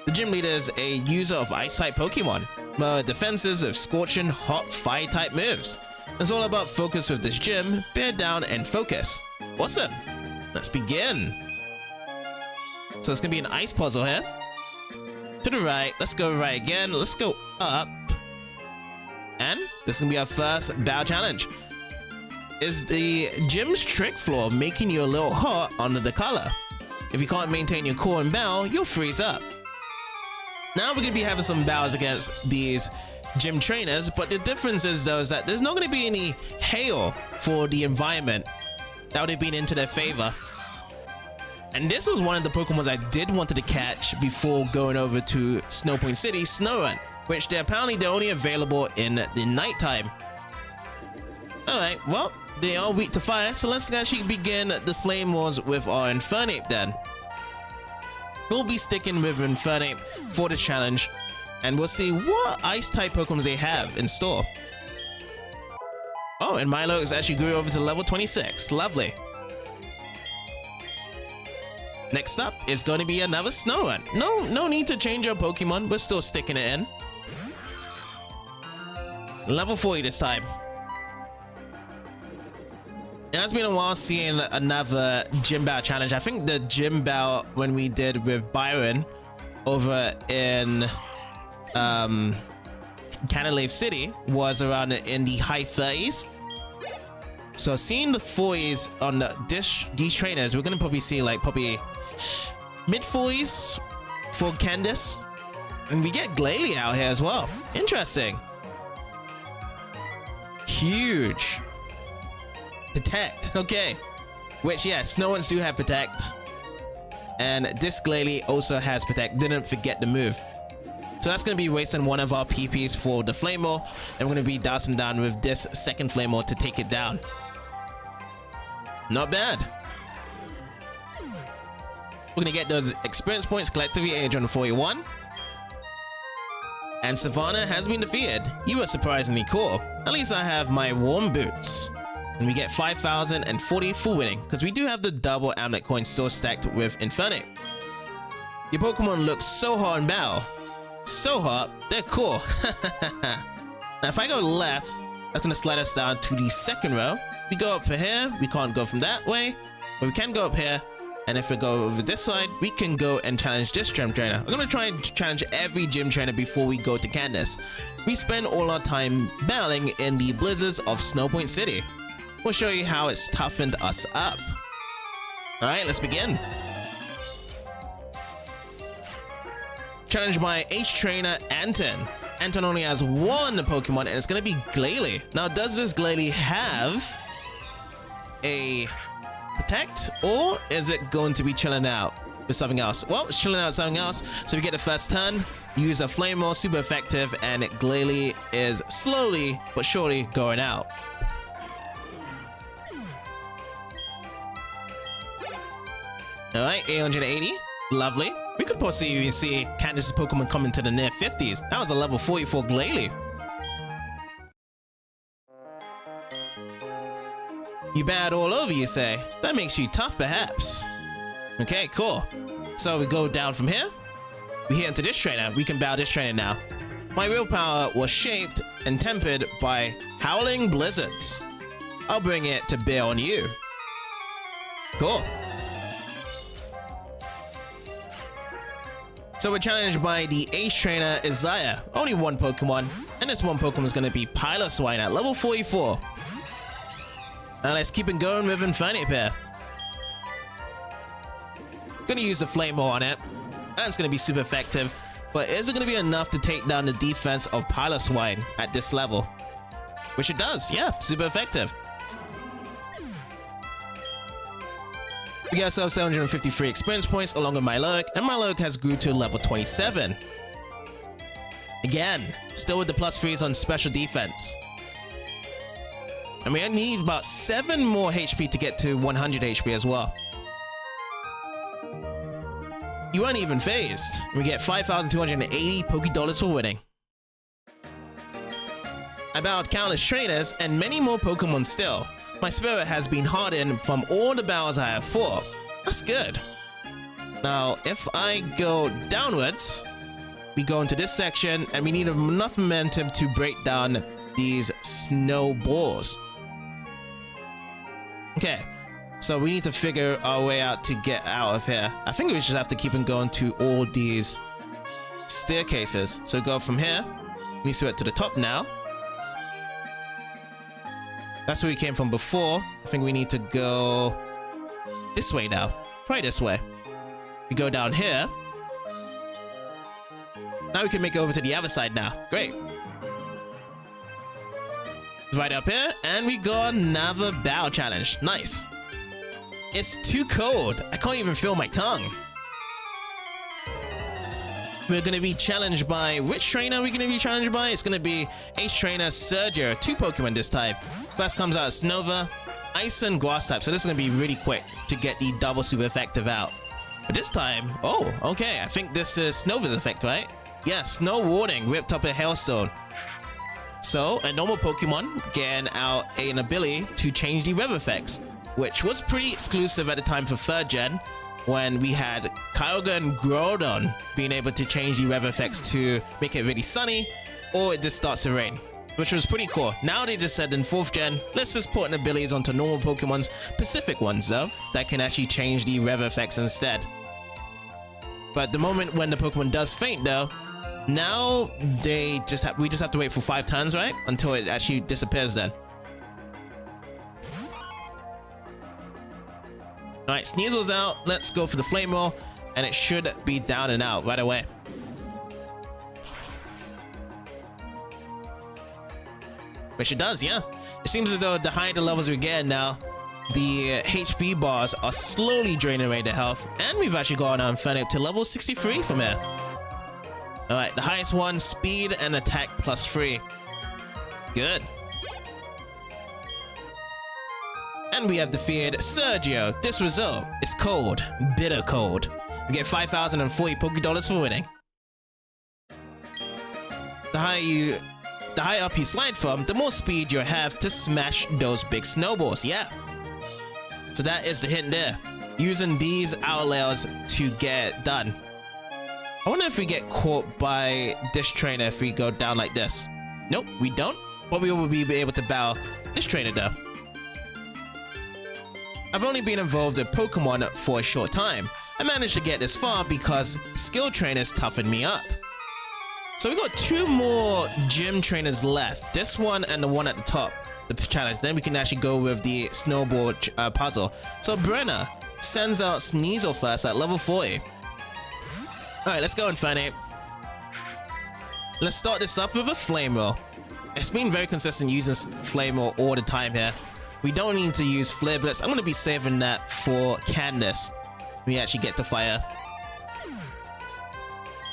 The gym leader is a user of ice-type Pokemon, but defenses with scorching, hot, fire-type moves. It's all about focus with this gym, bear down and focus. Awesome. Let's begin. So it's gonna be an ice puzzle here. To the right, let's go right again, let's go up. And this is gonna be our first battle challenge. Is the gym's trick floor making you a little hot under the collar? If you can't maintain your core and bow, you'll freeze up. Now we're gonna be having some bows against these gym trainers, but the difference is though is that there's not gonna be any hail for the environment. That would have been into their favor. And this was one of the Pokemons I did wanted to catch before going over to Snowpoint City, Snorunt, which they're only available in the nighttime. Alright, well, they are weak to fire, so let's actually begin the Flame Wars with our Infernape then. We'll be sticking with Infernape for this challenge, and we'll see what Ice-type Pokemons they have in store. Oh, and Milo is actually grew over to level 26. Lovely. Next up is going to be another Snorunt. No need to change our Pokemon. We're still sticking it in. Level 40 this time. It has been a while seeing another gym battle challenge. I think the gym battle when we did with Byron over in Canalave City was around in the high 30s. So seeing the 40s on these trainers, we're gonna probably see like probably mid 40s for Candace, and we get Glalie out here as well. Interesting. Huge. Protect, okay. Which, yeah, Snowrunts do have Protect. And this Glalie also has Protect. Didn't forget the move. So that's going to be wasting one of our PPs for the Flame Wall. And we're going to be dousing down with this second Flame Wall to take it down. Not bad. We're going to get those experience points collectively, 841. And Savannah has been defeated. You are surprisingly cool. At least I have my warm boots. And we get 5,040 for winning, because we do have the double Amulet coin still stacked with Infernape. Your Pokemon looks so hot in battle. So hot, they're cool. Now, if I go left, that's going to slide us down to the second row. We go up for here. We can't go from that way, but we can go up here. And if we go over this side, we can go and challenge this gym trainer. I'm going to try and challenge every gym trainer before we go to Candace. We spend all our time battling in the blizzards of Snowpoint City. We'll show you how it's toughened us up. Alright, let's begin. Challenged by H-Trainer Anton. Anton only has one Pokemon, and it's going to be Glalie. Now, does this Glalie have a Protect, or is it going to be chilling out with something else? Well, it's chilling out with something else. So we get the first turn, use a Flame Roll, super effective, and Glalie is slowly but surely going out. Alright, 880. Lovely. We could possibly even see Candace's Pokemon come into the near 50s. That was a level 44 Glalie. You bad all over, you say? That makes you tough, perhaps. Okay, cool. So we go down from here. We hit into this trainer. We can battle this trainer now. My willpower was shaped and tempered by howling blizzards. I'll bring it to bear on you. Cool. So we're challenged by the Ace Trainer Isaiah. Only one Pokemon, and this one Pokemon is going to be Piloswine at level 44. Now let's keep it going with Infernape here. Gonna use the Flame Roll on it. That's gonna be super effective, but is it gonna be enough to take down the defense of Piloswine at this level? Which it does, yeah, super effective. We got ourselves 753 experience points along with Milotic, and Milotic has grew to level 27. Again, still with the +3s on special defense. I mean, I need about 7 more HP to get to 100 HP as well. You weren't even phased. We get 5,280 Poké-Dollars for winning. I battled countless trainers and many more Pokemon still. My spirit has been hardened from all the battles I have fought. That's good. Now, if I go downwards, we go into this section and we need enough momentum to break down these snowballs. Okay, so we need to figure our way out to get out of here. I think we just have to keep on going to all these staircases. So go from here. We need to get to the top now. That's where we came from before. I think we need to go this way now. Try this way. We go down here. Now we can make it over to the other side now. Great. Right up here, and we got another battle challenge. Nice. It's too cold. I can't even feel my tongue. We're going to be challenged by... Which trainer are we going to be challenged by? It's going to be H-Trainer Sergio. 2 Pokemon this type. First comes out as Nova, Ice and Grass type. So this is going to be really quick to get the double super effective out. But this time... Oh, okay. I think this is Nova's effect, right? Yeah, Snow Warning. Ripped up a Hailstone. So, a normal Pokemon getting out an ability to change the weather effects, which was pretty exclusive at the time for 3rd gen, when we had Kyogre and Groudon being able to change the weather effects to make it really sunny, or it just starts to rain, which was pretty cool. Now they just said in 4th gen, let's just put in abilities onto normal Pokemons, specific ones though, that can actually change the weather effects instead. But the moment when the Pokemon does faint though, now we just have to wait for 5 turns, right? Until it actually disappears then. Alright, Sneasel's out. Let's go for the Flame Roll, and it should be down and out right away. Which it does, yeah. It seems as though the higher the levels we get now, the HP bars are slowly draining away their health, and we've actually gone on Infernape to level 63 from here. Alright, the highest one, speed and attack +3. Good. And we have defeated Sergio. This result is cold, bitter cold. We get 5,040 Poké-Dollars for winning. The higher up you slide from, the more speed you have to smash those big snowballs. Yeah. So that is the hint there. Using these outlayers to get it done. I wonder if we get caught by this trainer if we go down like this. Nope, we don't. But we will be able to battle this trainer though. I've only been involved in Pokemon for a short time. I managed to get this far because skill trainers toughened me up. So we got 2 more gym trainers left. This one and the one at the top, the challenge. Then we can actually go with the snowboard puzzle. So Brenna sends out Sneasel first at level 40. Alright, let's go, Infernape. Let's start this up with a Flame Roll. It's been very consistent using Flame Roll all the time here. We don't need to use Flare Blitz. I'm going to be saving that for Candace. We actually get to fire.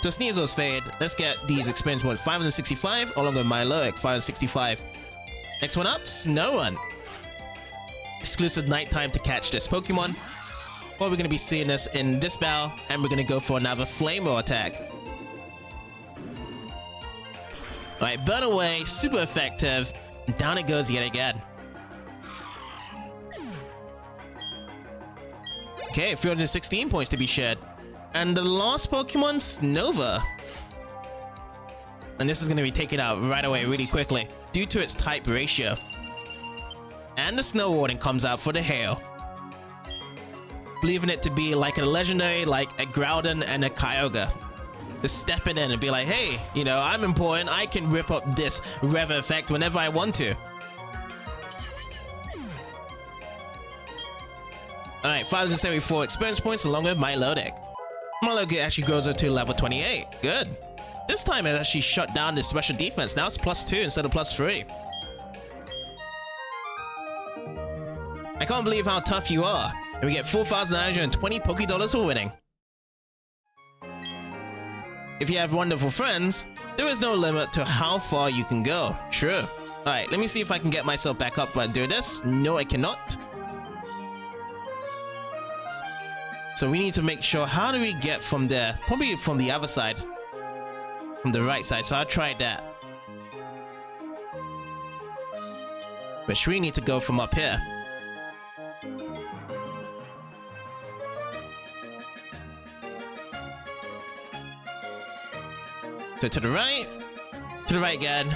So Sneasel's fade. Let's get these experience points. 565 along with Milotic 565. Next one up, Snow Run. Exclusive nighttime to catch this Pokemon. Well, we're going to be seeing this in this battle, and we're going to go for another Flame Roll attack. Alright, burn away, super effective. And down it goes yet again. Okay, 316 points to be shared. And the last Pokemon, Snova. And this is going to be taken out right away really quickly due to its type ratio. And the Snow Warden comes out for the Hail. Believing it to be like a legendary, like a Groudon and a Kyogre. Just stepping in and be like, hey, you know, I'm important. I can rip up this rev effect whenever I want to. Alright, 574 experience points along with Milotic. Milotic actually grows up to level 28. Good. This time it actually shut down the special defense. Now it's +2 instead of +3. I can't believe how tough you are. And we get 4,920 Pokédollars for winning. If you have wonderful friends, there is no limit to how far you can go. True. Alright, let me see if I can get myself back up by doing this. No, I cannot. So we need to make sure, how do we get from there? Probably from the other side. From the right side, so I'll try that. But we need to go from up here. So to the right again.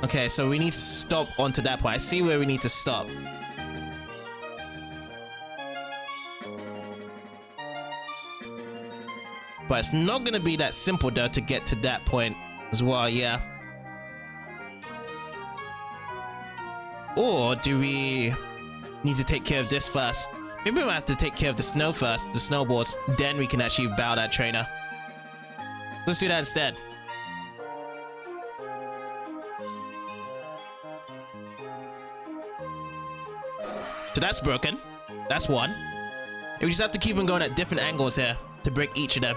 Okay, so we need to stop onto that point. I see where we need to stop. But it's not gonna be that simple though to get to that point as well, yeah. Or do we need to take care of this first? Maybe we'll have to take care of the snow first, the snowballs. Then we can actually bow that trainer. Let's do that instead. So that's broken. That's one. And we just have to keep on going at different angles here to break each of them.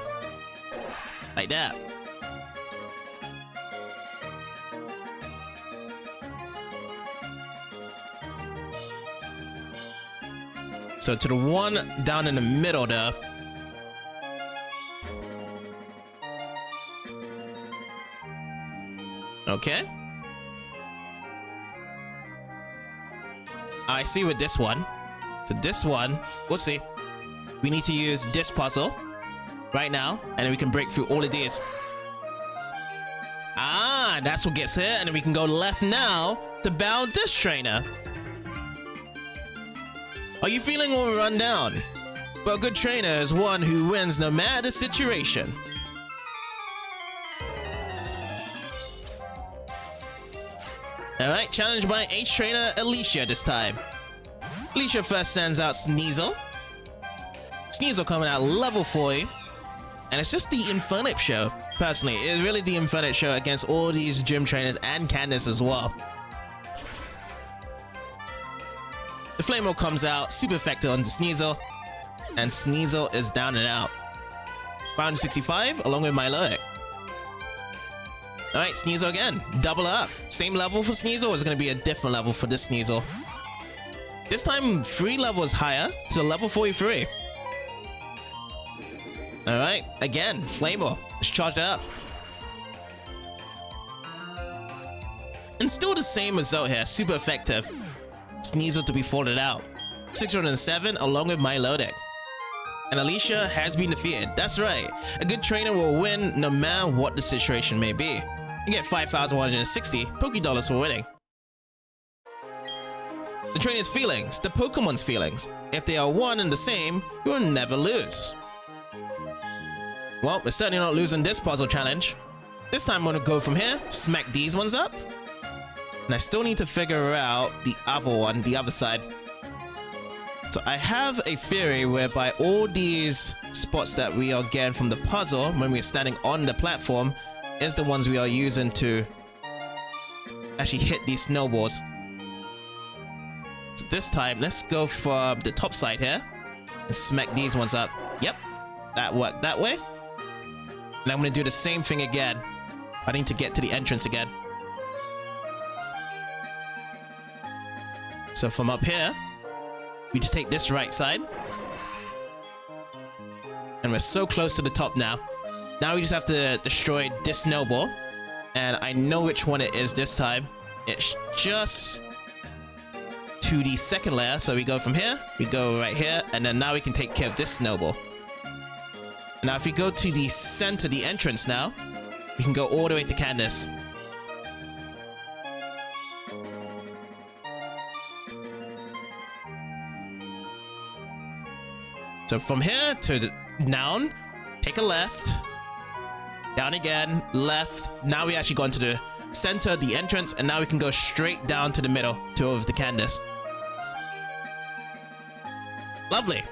Like that. So to the one down in the middle there. Okay. I see with this one. So this one, we'll see. We need to use this puzzle right now, and then we can break through all of these. Ah, that's what gets hit, and then we can go left now to bow this trainer. Are you feeling all run down? But a good trainer is one who wins no matter the situation. Alright, challenged by H-Trainer Alicia this time. Alicia first sends out Sneasel. Sneasel coming out level 40. And it's just the Infernape show, personally. It's really the Infernape show against all these gym trainers and Candace as well. The Flame Roll comes out, super effective on the Sneasel. And Sneasel is down and out. 565 along with Milotic. Alright, Sneasel again. Double up. Same level for Sneasel, or is it going to be a different level for this Sneasel? This time, 3 levels higher to level 43. Alright, again, Flame Roll. Let's charge it up. And still the same result here, super effective. Sneasel to be folded out. 607 along with Milotic. And Alicia has been defeated. That's right. A good trainer will win no matter what the situation may be. You get 5,160 Poké-Dollars for winning. The trainer's feelings, the Pokemon's feelings. If they are one and the same, you will never lose. Well, we're certainly not losing this puzzle challenge. This time I'm gonna go from here, smack these ones up. And I still need to figure out the other one, the other side. So I have a theory whereby all these spots that we are getting from the puzzle when we're standing on the platform is the ones we are using to actually hit these snowballs. So this time, let's go from the top side here and smack these ones up. Yep, that worked that way. And I'm gonna do the same thing again. I need to get to the entrance again. So from up here, we just take this right side. And we're so close to the top now. Now we just have to destroy this snowball. And I know which one it is this time. It's just to the second layer. So we go from here, we go right here, and then now we can take care of this snowball. Now if we go to the center, the entrance now, we can go all the way to Candace. So from here to the down, take a left, down again, left. Now we actually go into the center, the entrance, and now we can go straight down to the middle to over to Candace. Lovely.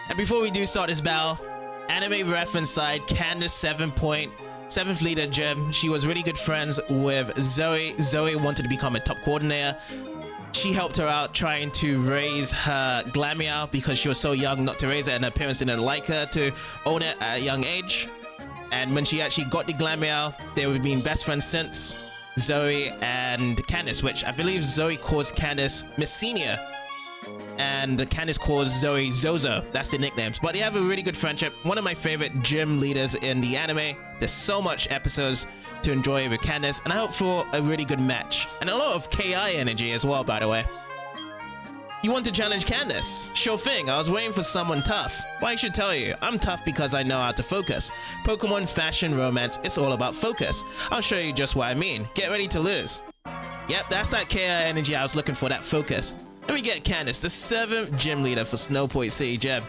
And before we do start this battle, anime reference side, Candace 7th leader gym. She was really good friends with Zoe. Zoe wanted to become a top coordinator. She helped her out trying to raise her Glameow because she was so young not to raise it, and her parents didn't like her to own it at a young age. And when she actually got the Glameow, they were being best friends since, Zoe and Candace, which I believe Zoe calls Candace Miss Senior, and Candace calls Zoe Zozo. That's the nicknames. But they have a really good friendship. One of my favorite gym leaders in the anime. There's so much episodes to enjoy with Candace, and I hope for a really good match. And a lot of KI energy as well, by the way. You want to challenge Candace? Sure thing, I was waiting for someone tough. Well, I should tell you, I'm tough because I know how to focus. Pokemon fashion romance, it's all about focus. I'll show you just what I mean. Get ready to lose. Yep, that's that KI energy I was looking for, that focus. Let me get Candace, the 7th gym leader for Snowpoint City Gym.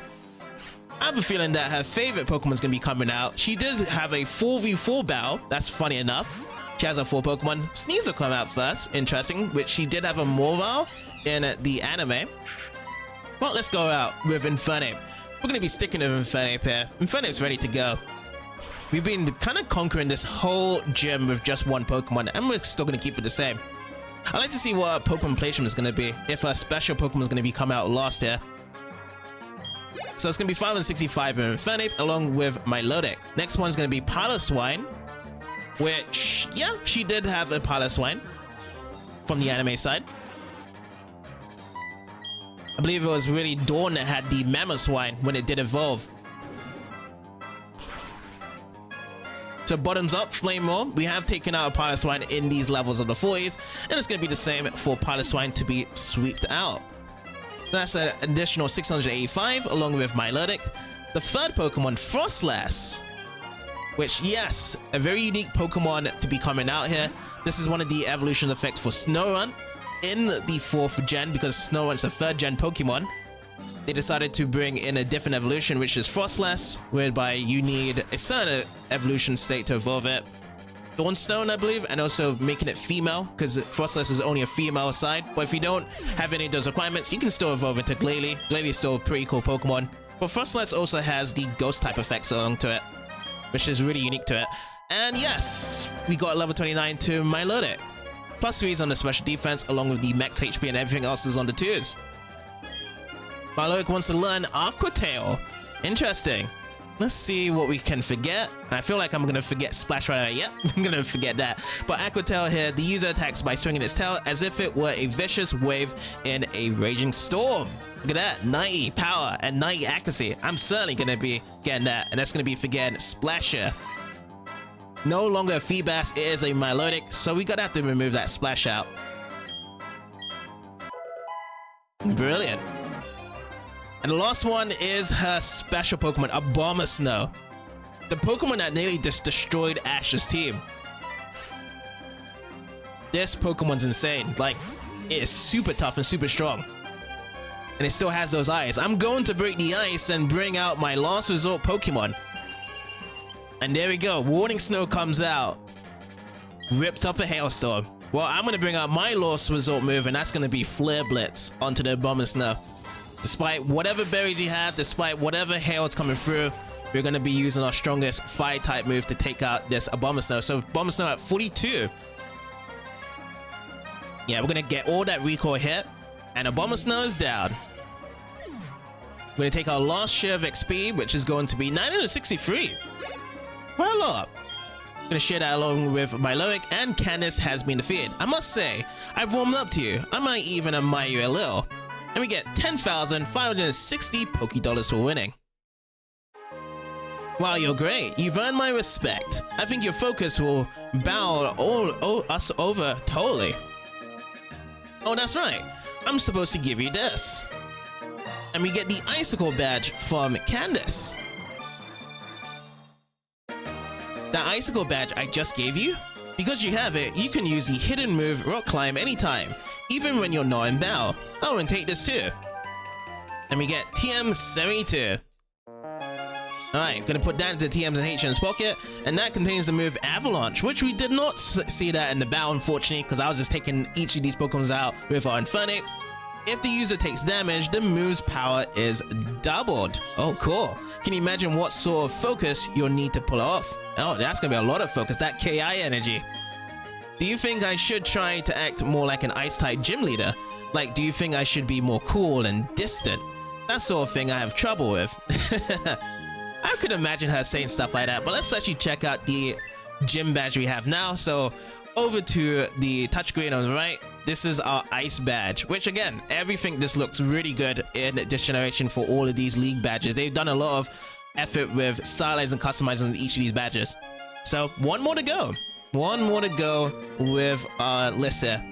I have a feeling that her favorite Pokemon's gonna be coming out. She did have a 4v4 battle. That's funny enough. She has a 4 Pokemon. Sneasel come out first. Interesting. Which she did have a Morval in the anime. Well, let's go out with Infernape. We're gonna be sticking with Infernape here. Infernape's ready to go. We've been kind of conquering this whole gym with just one Pokemon, and we're still gonna keep it the same. I'd like to see what Pokemon placement is gonna be. If a special Pokemon is gonna be coming out last here. So it's going to be 565 in Infernape along with Milotic. Next one's going to be Piloswine, which, yeah, she did have a Piloswine from the anime side. I believe it was really Dawn that had the Mamoswine when it did evolve. So bottoms up, Flame Roar. We have taken out a Piloswine in these levels of the 40s, and it's going to be the same for Piloswine to be swept out. That's an additional 685 along with Milotic. The third Pokemon, Frostlass, which, yes, a very unique Pokemon to be coming out here. This is one of the evolution effects for Snorunt in the 4th gen, because Snorunt's a 3rd gen Pokemon. They decided to bring in a different evolution, which is Frostlass, whereby you need a certain evolution state to evolve it. Dawnstone, I believe, and also making it female, because Frostlass is only a female side. But if you don't have any of those requirements, you can still evolve into Glalie. Glalie is still a pretty cool Pokemon. But Frostlass also has the ghost type effects along to it, which is really unique to it. And yes, we got level 29 to Milotic. +3 on the special defense, along with the max HP, and everything else is on the 2s. Milotic wants to learn Aqua Tail. Interesting. Let's see what we can forget. I feel like I'm gonna forget Splash right away. Yep, I'm gonna forget that. But Aqua Tail here, the user attacks by swinging its tail as if it were a vicious wave in a raging storm. Look at that, 90 power and 90 accuracy. I'm certainly gonna be getting that, and that's gonna be forgetting Splasher. No longer a Feebas, it is a Milotic, so we gotta have to remove that Splash out. Brilliant. And the last one is her special Pokemon, Abomasnow. The Pokemon that nearly just destroyed Ash's team. This Pokemon's insane. Like, it is super tough and super strong. And it still has those eyes. I'm going to break the ice and bring out my last resort Pokemon. And there we go. Warning Snow comes out. Ripped up a Hailstorm. Well, I'm going to bring out my last resort move, and that's going to be Flare Blitz onto the Abomasnow. Despite whatever berries you have, despite whatever hail is coming through, we're going to be using our strongest Fire-type move to take out this Abomasnow. So Abomasnow at 42. Yeah, we're going to get all that recoil hit, and Abomasnow is down. We're going to take our last share of XP, which is going to be 963. Quite a lot. I'm going to share that along with Miloic, and Candace has been defeated. I must say, I've warmed up to you. I might even admire you a little. And we get 10,560 Poké-Dollars for winning. Wow, you're great. You've earned my respect. I think your focus will bow us over totally. Oh, that's right. I'm supposed to give you this. And we get the Icicle badge from Candace. That Icicle badge I just gave you? Because you have it, you can use the hidden move Rock Climb anytime, even when you're not in battle. Oh, and take this too. And we get TM72. Alright, gonna put that into TM's and HM's pocket, and that contains the move Avalanche, which we did not see that in the battle, unfortunately, because I was just taking each of these Pokemon out with our Infernic. If the user takes damage, the move's power is doubled. Oh, cool. Can you imagine what sort of focus you'll need to pull off? Oh, that's gonna be a lot of focus, that KI energy. Do you think I should try to act more like an Ice-type gym leader? Like, do you think I should be more cool and distant? That sort of thing I have trouble with. I could imagine her saying stuff like that, but let's actually check out the gym badge we have now. So, over to the touchscreen on the right. This is our Ice badge, which again, everything this looks really good in this generation for all of these league badges. They've done a lot of effort with stylizing and customizing each of these badges. So, one more to go. One more to go with our list here.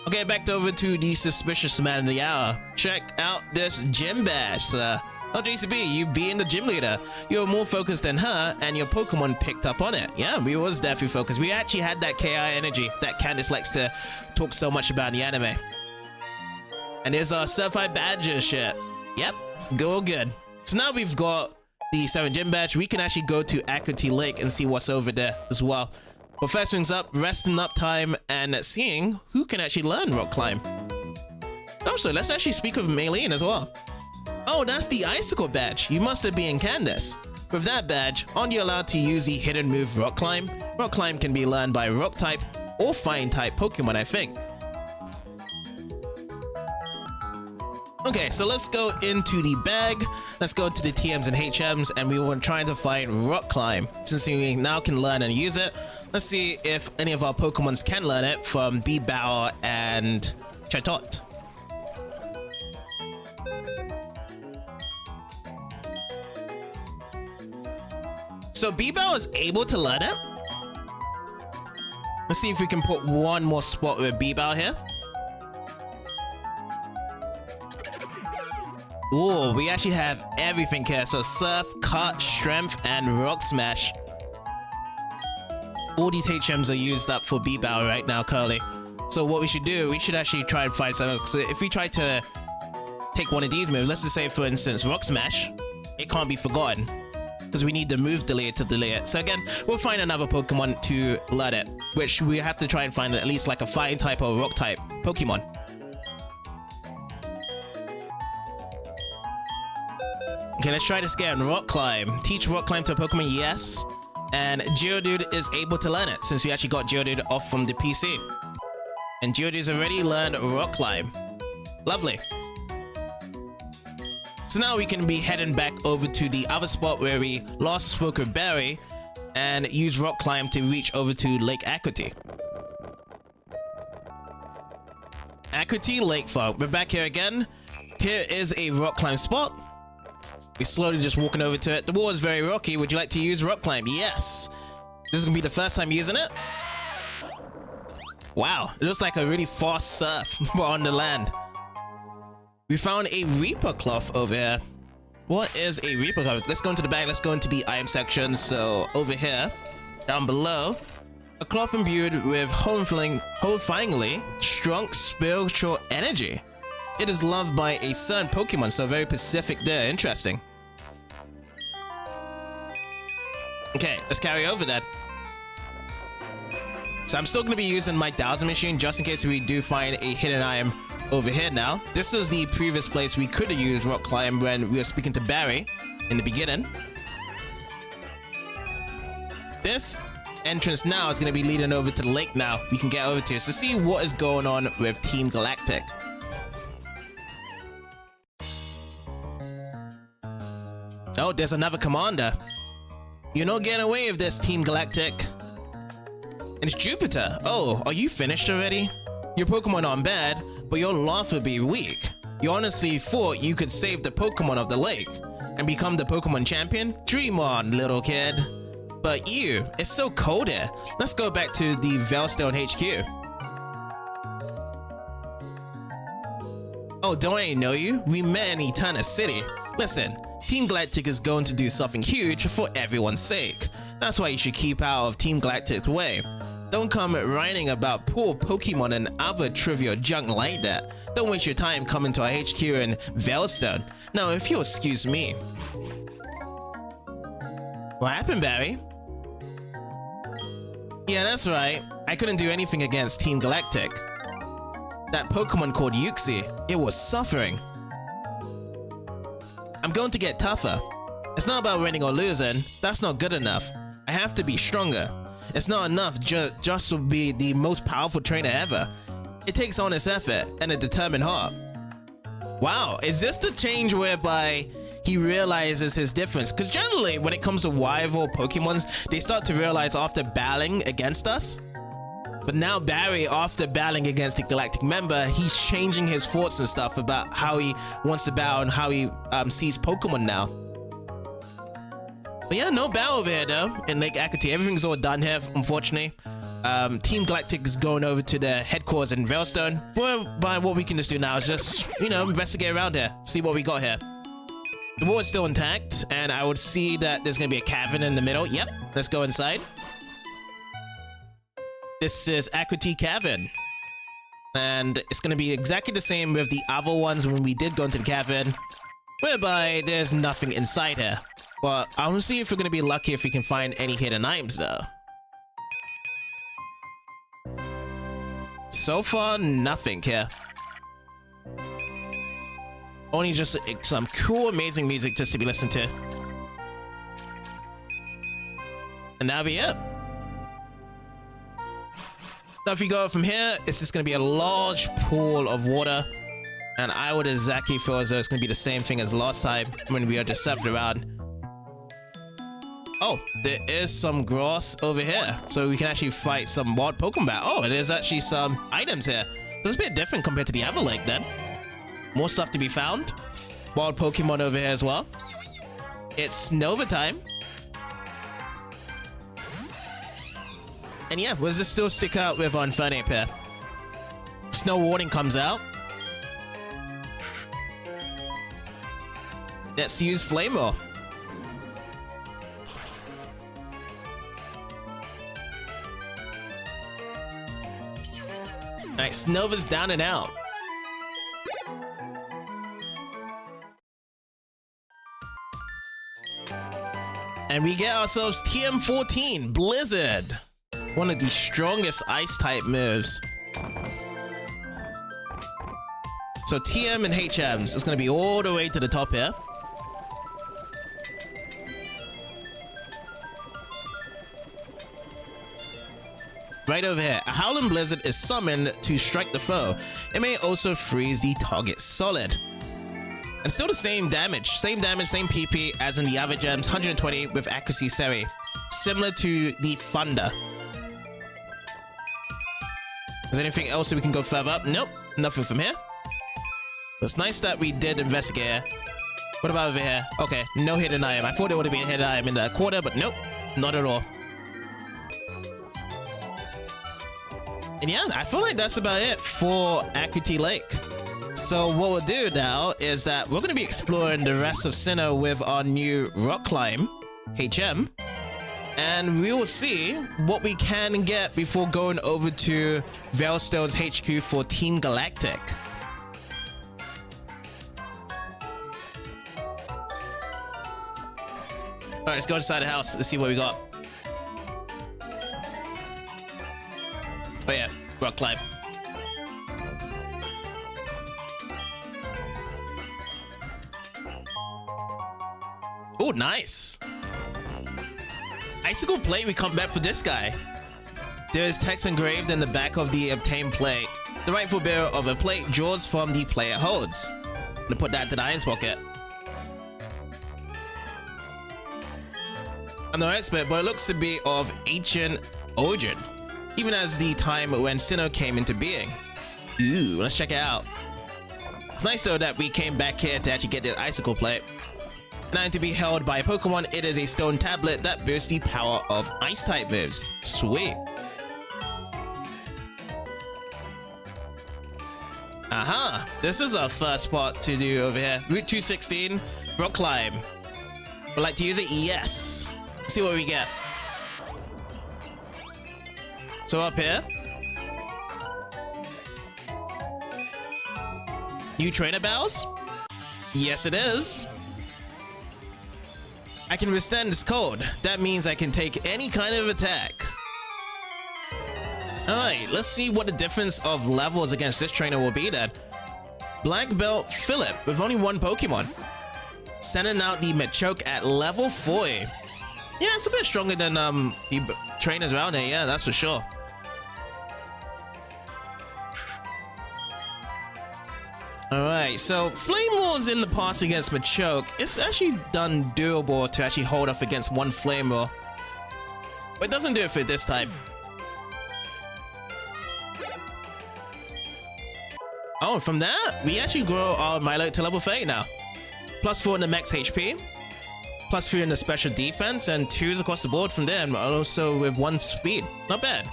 Okay, back over to the suspicious man of the hour. Check out this gym badge, sir. Oh, JCB, you being the gym leader. You're more focused than her, and your Pokemon picked up on it. Yeah, we was definitely focused. We actually had that KI energy that Candace likes to talk so much about in the anime. And there's our certified badges shit. Yep, go good. So now we've got the 7 gym badge. We can actually go to Acuity Lake and see what's over there as well. But first things up, resting up time and seeing who can actually learn Rock Climb. Also, let's actually speak with Maylene as well. Oh, that's the Icicle badge. You must have been Candace. With that badge, aren't you allowed to use the hidden move Rock Climb? Rock Climb can be learned by Rock-type or Fire-type Pokemon, I think. Okay, so let's go into the bag. Let's go to the TMs and HMs, and we want to try to find Rock Climb. Since we now can learn and use it, let's see if any of our Pokemons can learn it from B-Bow and Chatot. So B-Bow is able to learn it. Let's see if we can put one more spot with B-Bow here. Ooh, we actually have everything here. So Surf, Cut, Strength, and Rock Smash. All these HMs are used up for B-Bow right now, currently. So what we should do, we should actually try and find something. So if we try to take one of these moves, let's just say, for instance, Rock Smash, it can't be forgotten, because we need the move delay to delay it. So again, we'll find another Pokemon to learn it, which we have to try and find at least like a Fire-type or Rock-type Pokemon. Okay, let's try this again. Rock Climb. Teach Rock Climb to a Pokemon, yes. And Geodude is able to learn it, since we actually got Geodude off from the PC. And Geodude's already learned Rock Climb. Lovely. So now we can be heading back over to the other spot where we last spoke with Barry and use Rock Climb to reach over to Lake Acuity. Acuity Lakefront. We're back here again. Here is a Rock Climb spot. We're slowly just walking over to it. The wall is very rocky. Would you like to use Rock Climb? Yes. This is going to be the first time using it. Wow. It looks like a really fast surf on the land. We found a Reaper Cloth over here. What is a Reaper Cloth? Let's go into the bag. Let's go into the item section. So over here, down below, A cloth imbued with horrifyingly strong spiritual energy. It is loved by a certain Pokemon, so very specific there. Interesting. Okay, let's carry over that. So I'm still going to be using my Dowsing Machine just in case we do find a hidden item over here now. This is the previous place we could have used Rock Climb when we were speaking to Barry in the beginning. This entrance now is going to be leading over to the lake now. We can get over to to see what is going on with Team Galactic. Oh, there's another commander. You're not getting away with this, Team Galactic. It's Jupiter. Oh, are you finished already? Your Pokemon aren't bad, but your laugh would be weak. You honestly thought you could save the Pokemon of the lake and become the Pokemon champion? Dream on, little kid. But you, it's so cold here. Let's go back to the Veilstone HQ. Oh, don't I know you? We met in Eterna City. Listen, Team Galactic is going to do something huge for everyone's sake. That's why you should keep out of Team Galactic's way. Don't come writing about poor Pokemon and other trivial junk like that. Don't waste your time coming to our HQ in Veilstone. Now, if you'll excuse me. What happened, Barry? Yeah, that's right. I couldn't do anything against Team Galactic. That Pokemon called Uxie, it was suffering. I'm going to get tougher. It's not about winning or losing. That's not good enough. I have to be stronger. It's not enough just to be the most powerful trainer ever. It takes honest effort and a determined heart. Wow, is this the change whereby he realizes his difference? Because generally, when it comes to rival Pokemons, they start to realize after battling against us. But now Barry, after battling against the Galactic member, he's changing his thoughts and stuff about how he wants to battle and how he sees Pokemon now. But yeah, no battle over here though in Lake Acuity. Everything's all done here, unfortunately. Team Galactic is going over to their headquarters in Veilstone. Whereby what we can just do now is just, you know, investigate around here, see what we got here. The wall is still intact, and I would see that there's gonna be a cavern in the middle. Yep, let's go inside. This is Acuity Cavern. And it's gonna be exactly the same with the other ones when we did go into the cavern, whereby there's nothing inside here. But I want to see if we're gonna be lucky if we can find any hidden items though. So far, nothing here. Only just some cool, amazing music just to be listened to. And that'll be it. Now, if you go from here, it's just going to be a large pool of water. And I would exactly feel as though it's going to be the same thing as last time when we are just surfing around. Oh, there is some grass over here. So we can actually fight some wild Pokemon. Oh, there's actually some items here. So it's a bit different compared to the other lake then. More stuff to be found. Wild Pokemon over here as well. It's Nova time. And yeah, we'll just still stick out with on Infernape here. Snow Warning comes out. Let's use Flamor. Alright, Snova's down and out. And we get ourselves TM14 Blizzard. One of the strongest ice type moves. So TM and HMs is going to be all the way to the top here. Right over here, a Howling Blizzard is summoned to strike the foe. It may also freeze the target solid. And still the same damage, same PP as in the other gems, 120 with Accuracy Seri. Similar to the Thunder. Is there anything else that we can go further up? Nope, nothing from here. It's nice that we did investigate here. What about over here? Okay, no hidden item. I thought there would have been a hidden item in the quarter, but nope, not at all. And yeah, I feel like that's about it for Acuity Lake. So what we'll do now is that we're going to be exploring the rest of Sinnoh with our new rock climb, HM. and we will see what we can get before going over to Veilstone's HQ for Team Galactic. All right, let's go inside the house. Let's see what we got. Oh yeah, rock climb. Oh, nice. Icicle plate, we come back for this guy. There is text engraved in the back of the obtained plate. The rightful bearer of a plate draws from the player holds. I'm gonna put that to the iron's pocket. I'm no expert, but it looks to be of ancient origin, even as the time when Sinnoh came into being. Ooh, let's check it out. It's nice though that we came back here to actually get the icicle plate. Now to be held by a Pokemon, it is a stone tablet that boosts the power of ice type moves. Sweet. Aha, this is our first spot to do over here. Route 216, rock climb. Would like to use it? Yes. Let's see what we get. So up here. New trainer battles? Yes it is. I can withstand this code. That means I can take any kind of attack. Alright, let's see what the difference of levels against this trainer will be then. Black Belt Philip with only one Pokemon. Sending out the Machoke at level 40. Yeah, it's a bit stronger than the trainers around here, yeah, that's for sure. Alright, so Flame Wall's in the past against Machoke. It's actually done doable to actually hold off against one Flame Wall. But it doesn't do it for this type. Oh, and from that, we actually grow our Milo to level 30 now. +4 in the max HP, +3 in the special defense, and 2s across the board from there, and also with 1 speed. Not bad.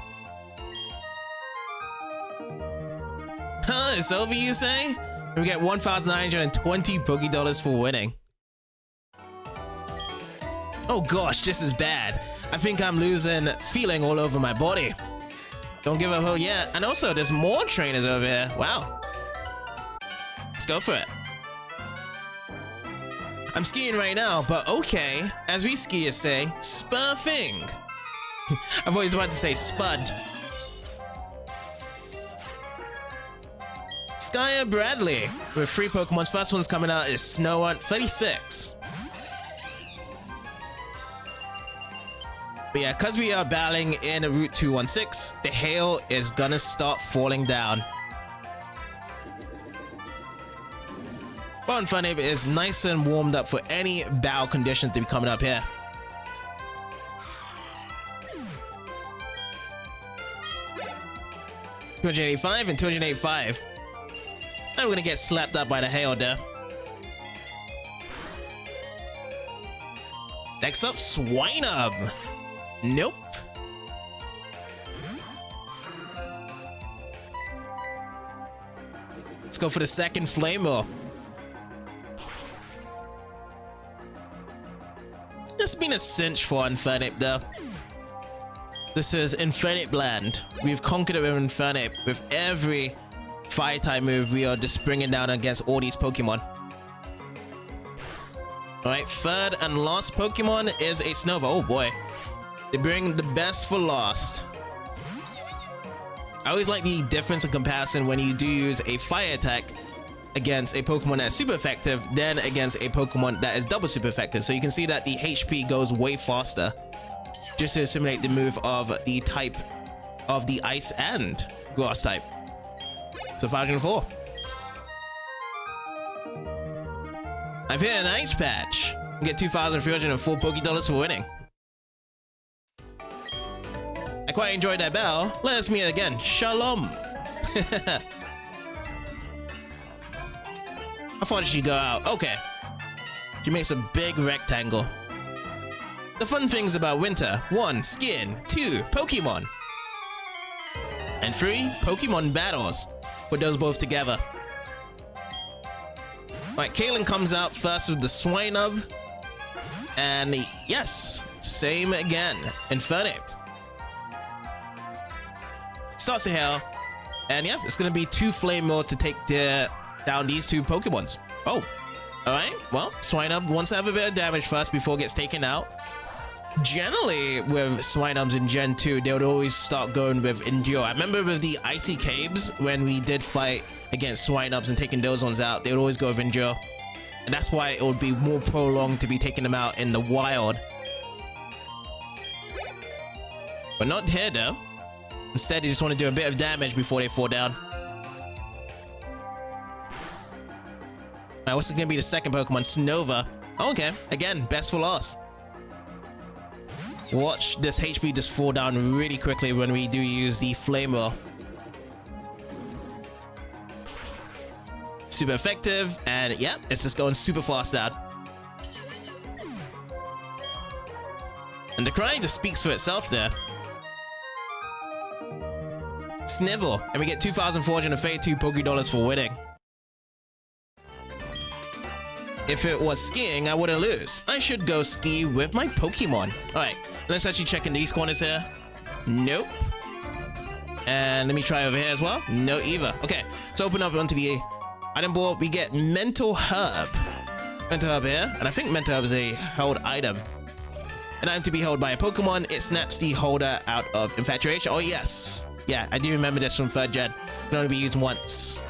Huh, it's over, you say? We get 1,920 Pokédollars for winning. Oh gosh, this is bad. I think I'm losing feeling all over my body. Don't give a hoot yet. And also, there's more trainers over here. Wow. Let's go for it. I'm skiing right now, but okay. As we skiers say, spurfing. I've always wanted to say spud. Skyer Bradley with 3 Pokemons. First one's coming out is Snowpoint 36. But yeah, because we are battling in Route 216, the hail is gonna start falling down. But Funny is nice and warmed up for any battle conditions to be coming up here. $285 and $285. And we're gonna get slapped up by the hail there. Next up, Swinub. Nope. Let's go for the second Flamer. This has been a cinch for Infernape though. This is Infernape land. We've conquered it with Infernape. With every fire type move, we are just bringing down against all these Pokemon. Alright, third and last Pokemon is a Snova. Oh boy. They bring the best for last. I always like the difference in comparison when you do use a fire attack against a Pokemon that's super effective than against a Pokemon that is double super effective. So you can see that the HP goes way faster. Just to simulate the move of the type of the Ice and Grass type. So 504. I've hit an Ice Patch. You get 2,304 Pokédollars for winning. I quite enjoyed that battle. Let us meet again. Shalom. I thought she'd go out. Okay. She makes a big rectangle. The fun things about winter: 1. Skin. 2. Pokemon. And 3. Pokemon battles. Put those both together. Right, Kaylin comes out first with the Swinub. And yes, same again. Infernape. Starts to hail. And yeah, it's going to be 2 Flame Maws to take down these 2 Pokemons. Oh, alright. Well, Swinub wants to have a bit of damage first before it gets taken out. Generally, with Swinubs in Gen 2, they would always start going with Endure. I remember with the Icy Caves, when we did fight against Swinubs and taking those ones out, they would always go with Endure. And that's why it would be more prolonged to be taking them out in the wild. But not here, though. Instead, you just want to do a bit of damage before they fall down. Alright, what's going to be the second Pokemon? Snova. Oh, okay, again, best for last. Watch this HP just fall down really quickly when we do use the Flamer. Super effective, and yeah, it's just going super fast out. And the cry just speaks for itself there. Snivel, and we get 2,432 Pokédollars for winning. If it was skiing, I wouldn't lose. I should go ski with my Pokemon. Alright, let's actually check in these corners here. Nope. And let me try over here as well. No either. Okay, so open up onto the item board. We get Mental Herb. Mental Herb here, and I think Mental Herb is a held item. An item to be held by a Pokemon. It snaps the holder out of Infatuation. Oh yes. Yeah, I do remember this from 3rd gen. It can only be used once.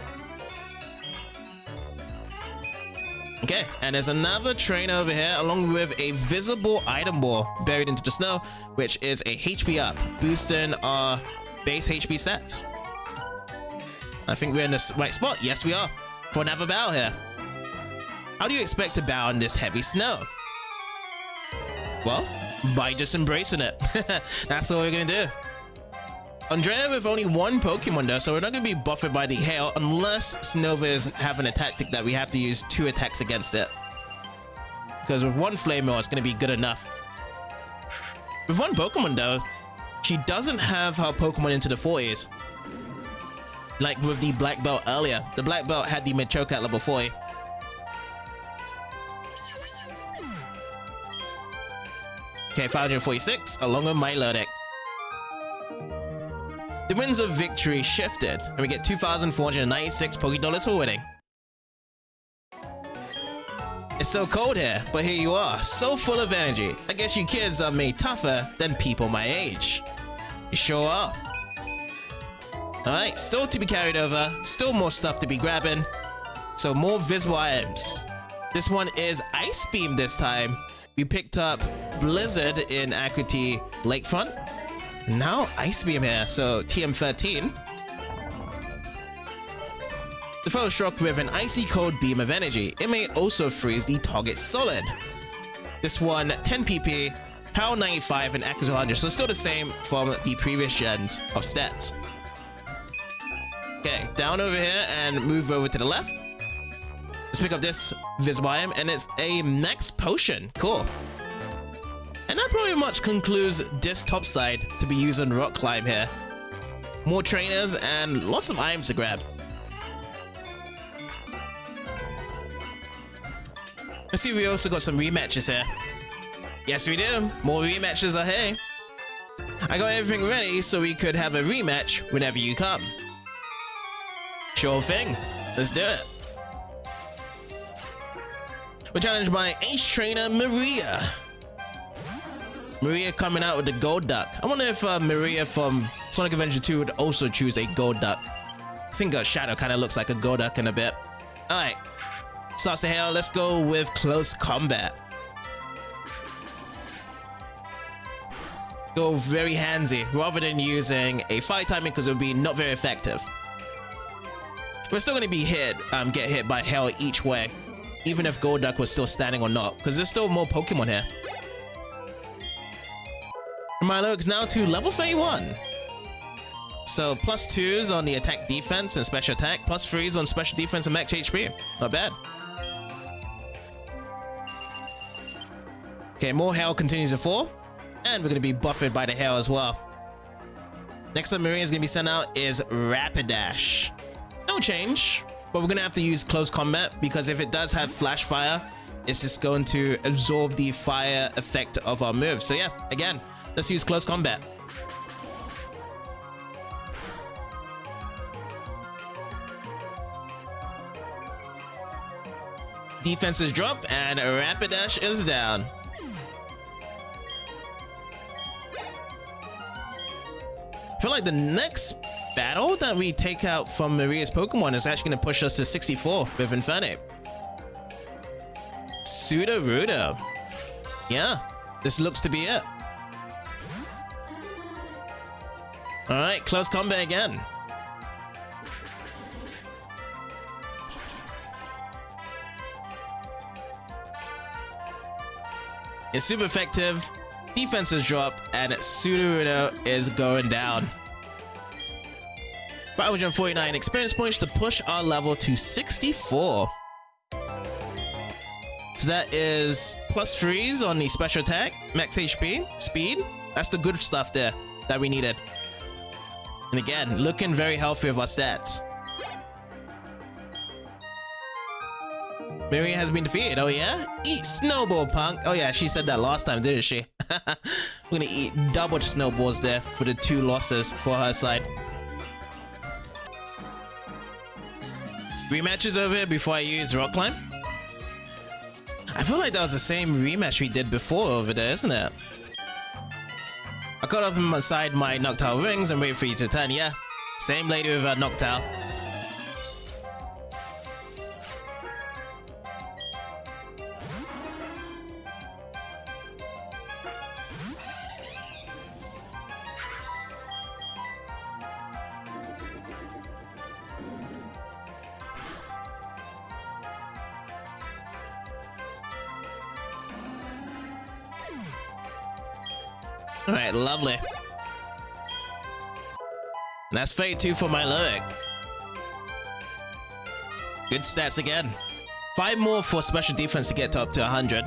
Okay, and there's another trainer over here along with a visible item ball buried into the snow, which is a HP up, boosting our base HP stats. I think we're in the right spot. Yes, we are. For another battle here. How do you expect to battle in this heavy snow? Well, by just embracing it. That's what we're gonna do. Andrea with only 1 Pokemon though, so we're not going to be buffered by the hail unless Snova is having a tactic that we have to use 2 attacks against it. Because with 1 Flame Maw, it's going to be good enough. With 1 Pokemon though, she doesn't have her Pokemon into the 40s. Like with the Black Belt earlier. The Black Belt had the Machoke at level 40. Okay, 546 along with Milotic. The winds of victory shifted, and we get 2,496 Pokédollars for winning. It's so cold here, but here you are, so full of energy. I guess you kids are made tougher than people my age. You sure are. Alright, still to be carried over, still more stuff to be grabbing. So more visible items. This one is Ice Beam this time. We picked up Blizzard in Acuity Lakefront. Now Ice Beam here, so TM13. The foe struck with an icy cold beam of energy. It may also freeze the target solid. This one 10 PP, power 95 and accuracy 100, so still the same from the previous gens of stats. Okay, down over here and move over to the left. Let's pick up this visible item, and it's a max potion. Cool. And that pretty much concludes this top side to be used on rock climb here. More trainers and lots of items to grab. Let's see if we also got some rematches here. Yes, we do. More rematches are here. I got everything ready so we could have a rematch whenever you come. Sure thing. Let's do it. We're challenged by Ace Trainer Maria. Maria coming out with the Gold Duck. I wonder if Maria from Sonic Adventure 2 would also choose a Gold Duck. I think Shadow kind of looks like a Gold Duck in a bit. Alright. Starts to hail. Let's go with Close Combat. Go very handsy rather than using a Fire Timing because it would be not very effective. We're still going to be get hit by hail each way. Even if Gold Duck was still standing or not. Because there's still more Pokemon here. Milotic's now to level 31. So plus 2s on the attack defense and special attack, plus 3s on special defense and max HP. Not bad. Okay, more hail continues to fall. And we're going to be buffered by the hail as well. Next up Maria's going to be sent out is Rapidash. No change, but we're going to have to use Close Combat because if it does have Flash Fire, it's just going to absorb the fire effect of our move. So yeah, again, let's use close combat. Defenses drop and Rapidash is down. I feel like the next battle that we take out from Maria's Pokemon is actually going to push us to 64 with Infernape. Sudowoodo. Yeah, this looks to be it. Alright, close combat again. It's super effective. Defenses drop and Sudowoodo is going down. 549 experience points to push our level to 64. So that is +3s on the special attack, max HP, speed. That's the good stuff there that we needed. And again, looking very healthy with our stats. Maria has been defeated. Oh yeah? Eat snowball, punk. Oh yeah, she said that last time, didn't she? We're gonna eat double snowballs there for the 2 losses for her side. Rematches over here before I use Rock Climb. I feel like that was the same rematch we did before over there, isn't it? I cut up inside my Noctowl rings and wait for you to turn. Yeah, same lady with a Noctowl. Alright, lovely. And that's Fate 2 for my Lyric. Good stats again. 5 more for special defense to get up to 100.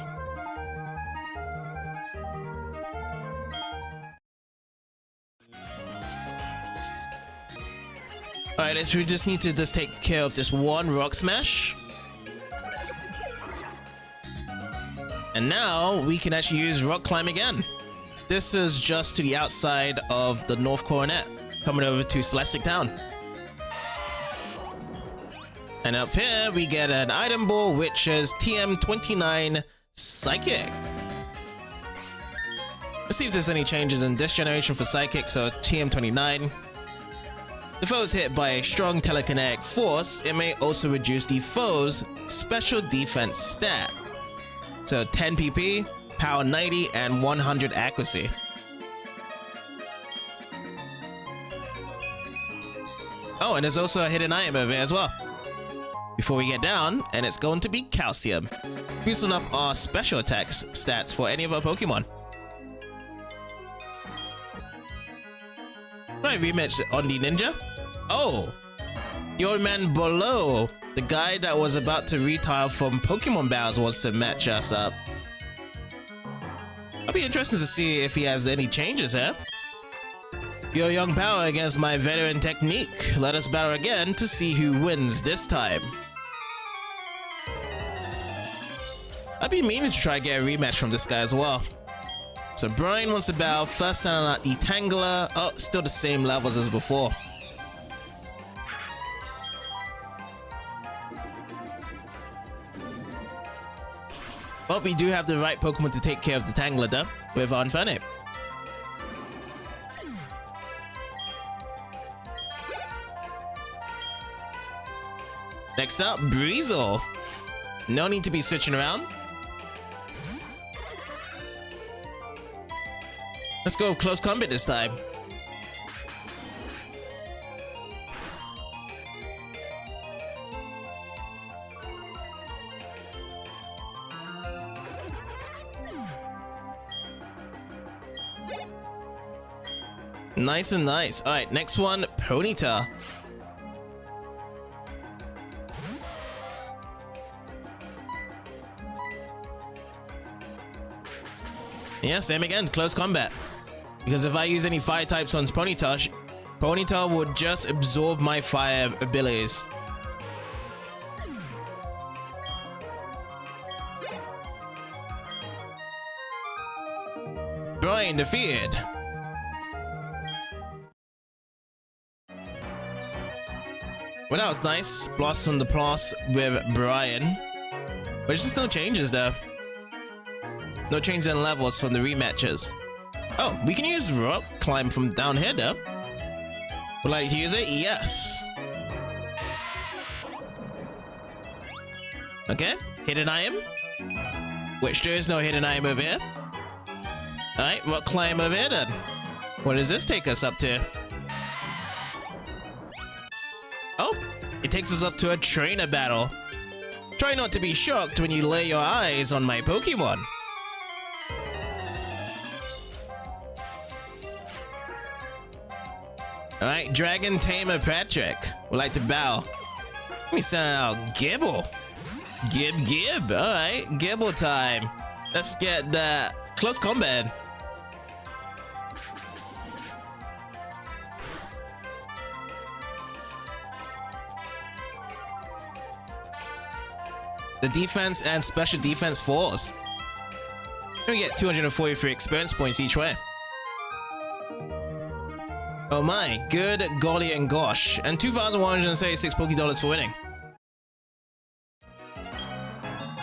Alright, so we just need to take care of this one Rock Smash. And now we can actually use Rock Climb again. This is just to the outside of the North Coronet, coming over to Celestic Town. And up here, we get an item ball, which is TM29 Psychic. Let's see if there's any changes in this generation for Psychic. So TM29. The foe is hit by a strong telekinetic force. It may also reduce the foe's special defense stat. So 10 PP. Power 90 and 100 accuracy. Oh, and there's also a hidden item over here as well. Before we get down, and it's going to be Calcium. Boosting up our special attack stats for any of our Pokemon. Right, rematch on the Ninja. Oh, the old man below, the guy that was about to retire from Pokemon battles, wants to match us up. It'll be interesting to see if he has any changes here. Your young power against my veteran technique. Let us battle again to see who wins this time. I've been meaning to try to get a rematch from this guy as well. So Brian wants to battle. First sounding out the Tangler. Oh, still the same levels as before. But we do have the right Pokemon to take care of the Tangler though, with Infernape. Next up, Breezel. No need to be switching around. Let's go close combat this time. Nice and nice. All right, next one, Ponyta. Yeah, same again, close combat. Because if I use any fire types on Ponyta, Ponyta would just absorb my fire abilities. Brian defeated. Well, that was nice. Blossom the Plus with Brian. But there's just no changes though. No change in levels from the rematches. Oh, we can use rock climb from down here though. Would like to use it? Yes. Okay, hidden item. Which there is no hidden item over here. Alright, rock climb over here then. What does this take us up to? Oh, it takes us up to a trainer battle. Try not to be shocked when you lay your eyes on my Pokemon. Alright, Dragon Tamer Patrick would like to bow. Let me send out Gibble. Gib. Alright, Gibble time. Let's get that close combat. The defense and special defense falls. We get 243 experience points each way. Oh my, good golly and gosh. And 2,176 Pokédollars for winning.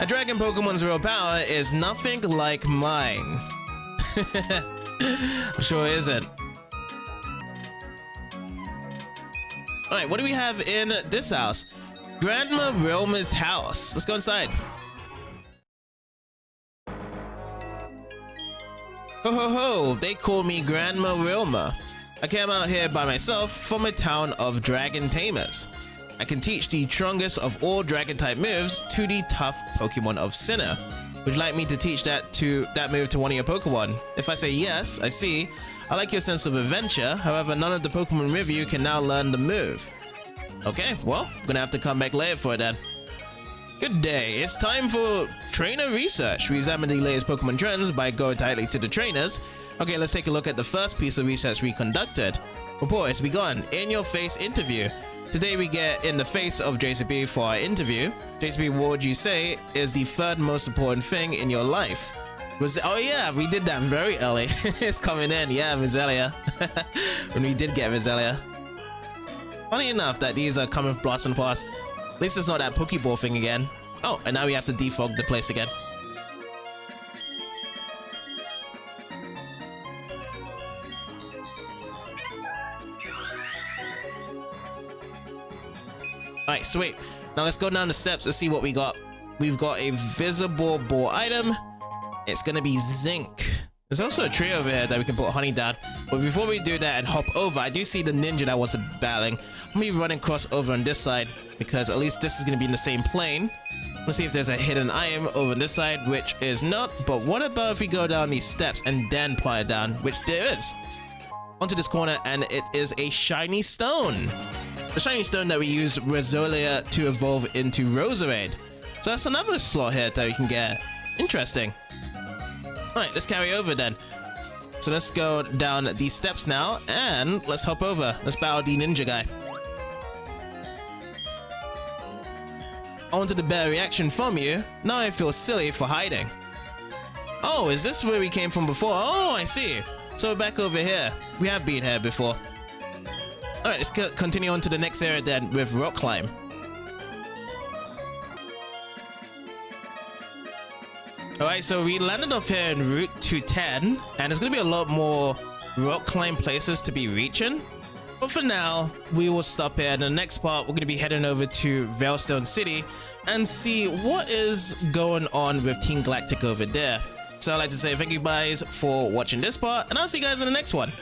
A dragon Pokemon's real power is nothing like mine. Sure isn't. Alright, what do we have in this house? Grandma Wilma's house. Let's go inside. Ho ho ho, they call me Grandma Wilma. I came out here by myself from a town of dragon tamers. I can teach the strongest of all dragon type moves to the tough Pokemon of Sinnoh. Would you like me to teach that move to one of your Pokemon? If I say yes, I see. I like your sense of adventure. However, none of the Pokemon with you can now learn the move. Okay, well, I'm gonna have to come back later for it then. Good day, it's time for trainer research. We examine the latest Pokemon trends by going directly to the trainers. Okay, let's take a look at the first piece of research we conducted. Report has begun. In your face interview. Today we get in the face of JCB for our interview. JCB, what would you say is the third most important thing in your life? Oh yeah, we did that very early. It's coming in, yeah, Roselia. When we did get Roselia. Funny enough that these are coming with Blossom Pass. At least it's not that Pokeball thing again. Oh, and now we have to defog the place again. Alright, sweet. Now let's go down the steps and see what we got. We've got a visible ball item. It's gonna be zinc. There's also a tree over here that we can put honey down. But before we do that and hop over, I do see the ninja that was battling. Let me run and cross over on this side, because at least this is gonna be in the same plane. Let's see if there's a hidden item over on this side, which is not. But what about if we go down these steps and then apply it down, which there is. Onto this corner, and it is a shiny stone. The shiny stone that we use Roselia to evolve into Roserade. So that's another slot here that we can get. Interesting. Alright, let's carry over then. So let's go down these steps now, and let's hop over. Let's battle the ninja guy. I wanted a better reaction from you. Now I feel silly for hiding. Oh, is this where we came from before? Oh, I see. So we're back over here. We have been here before. Alright, let's continue on to the next area then with rock climb. Alright, so we landed off here in Route 210, and there's gonna be a lot more rock climb places to be reaching. But for now, we will stop here. In the next part, we're gonna be heading over to Veilstone City and see what is going on with Team Galactic over there. So I'd like to say thank you guys for watching this part, and I'll see you guys in the next one.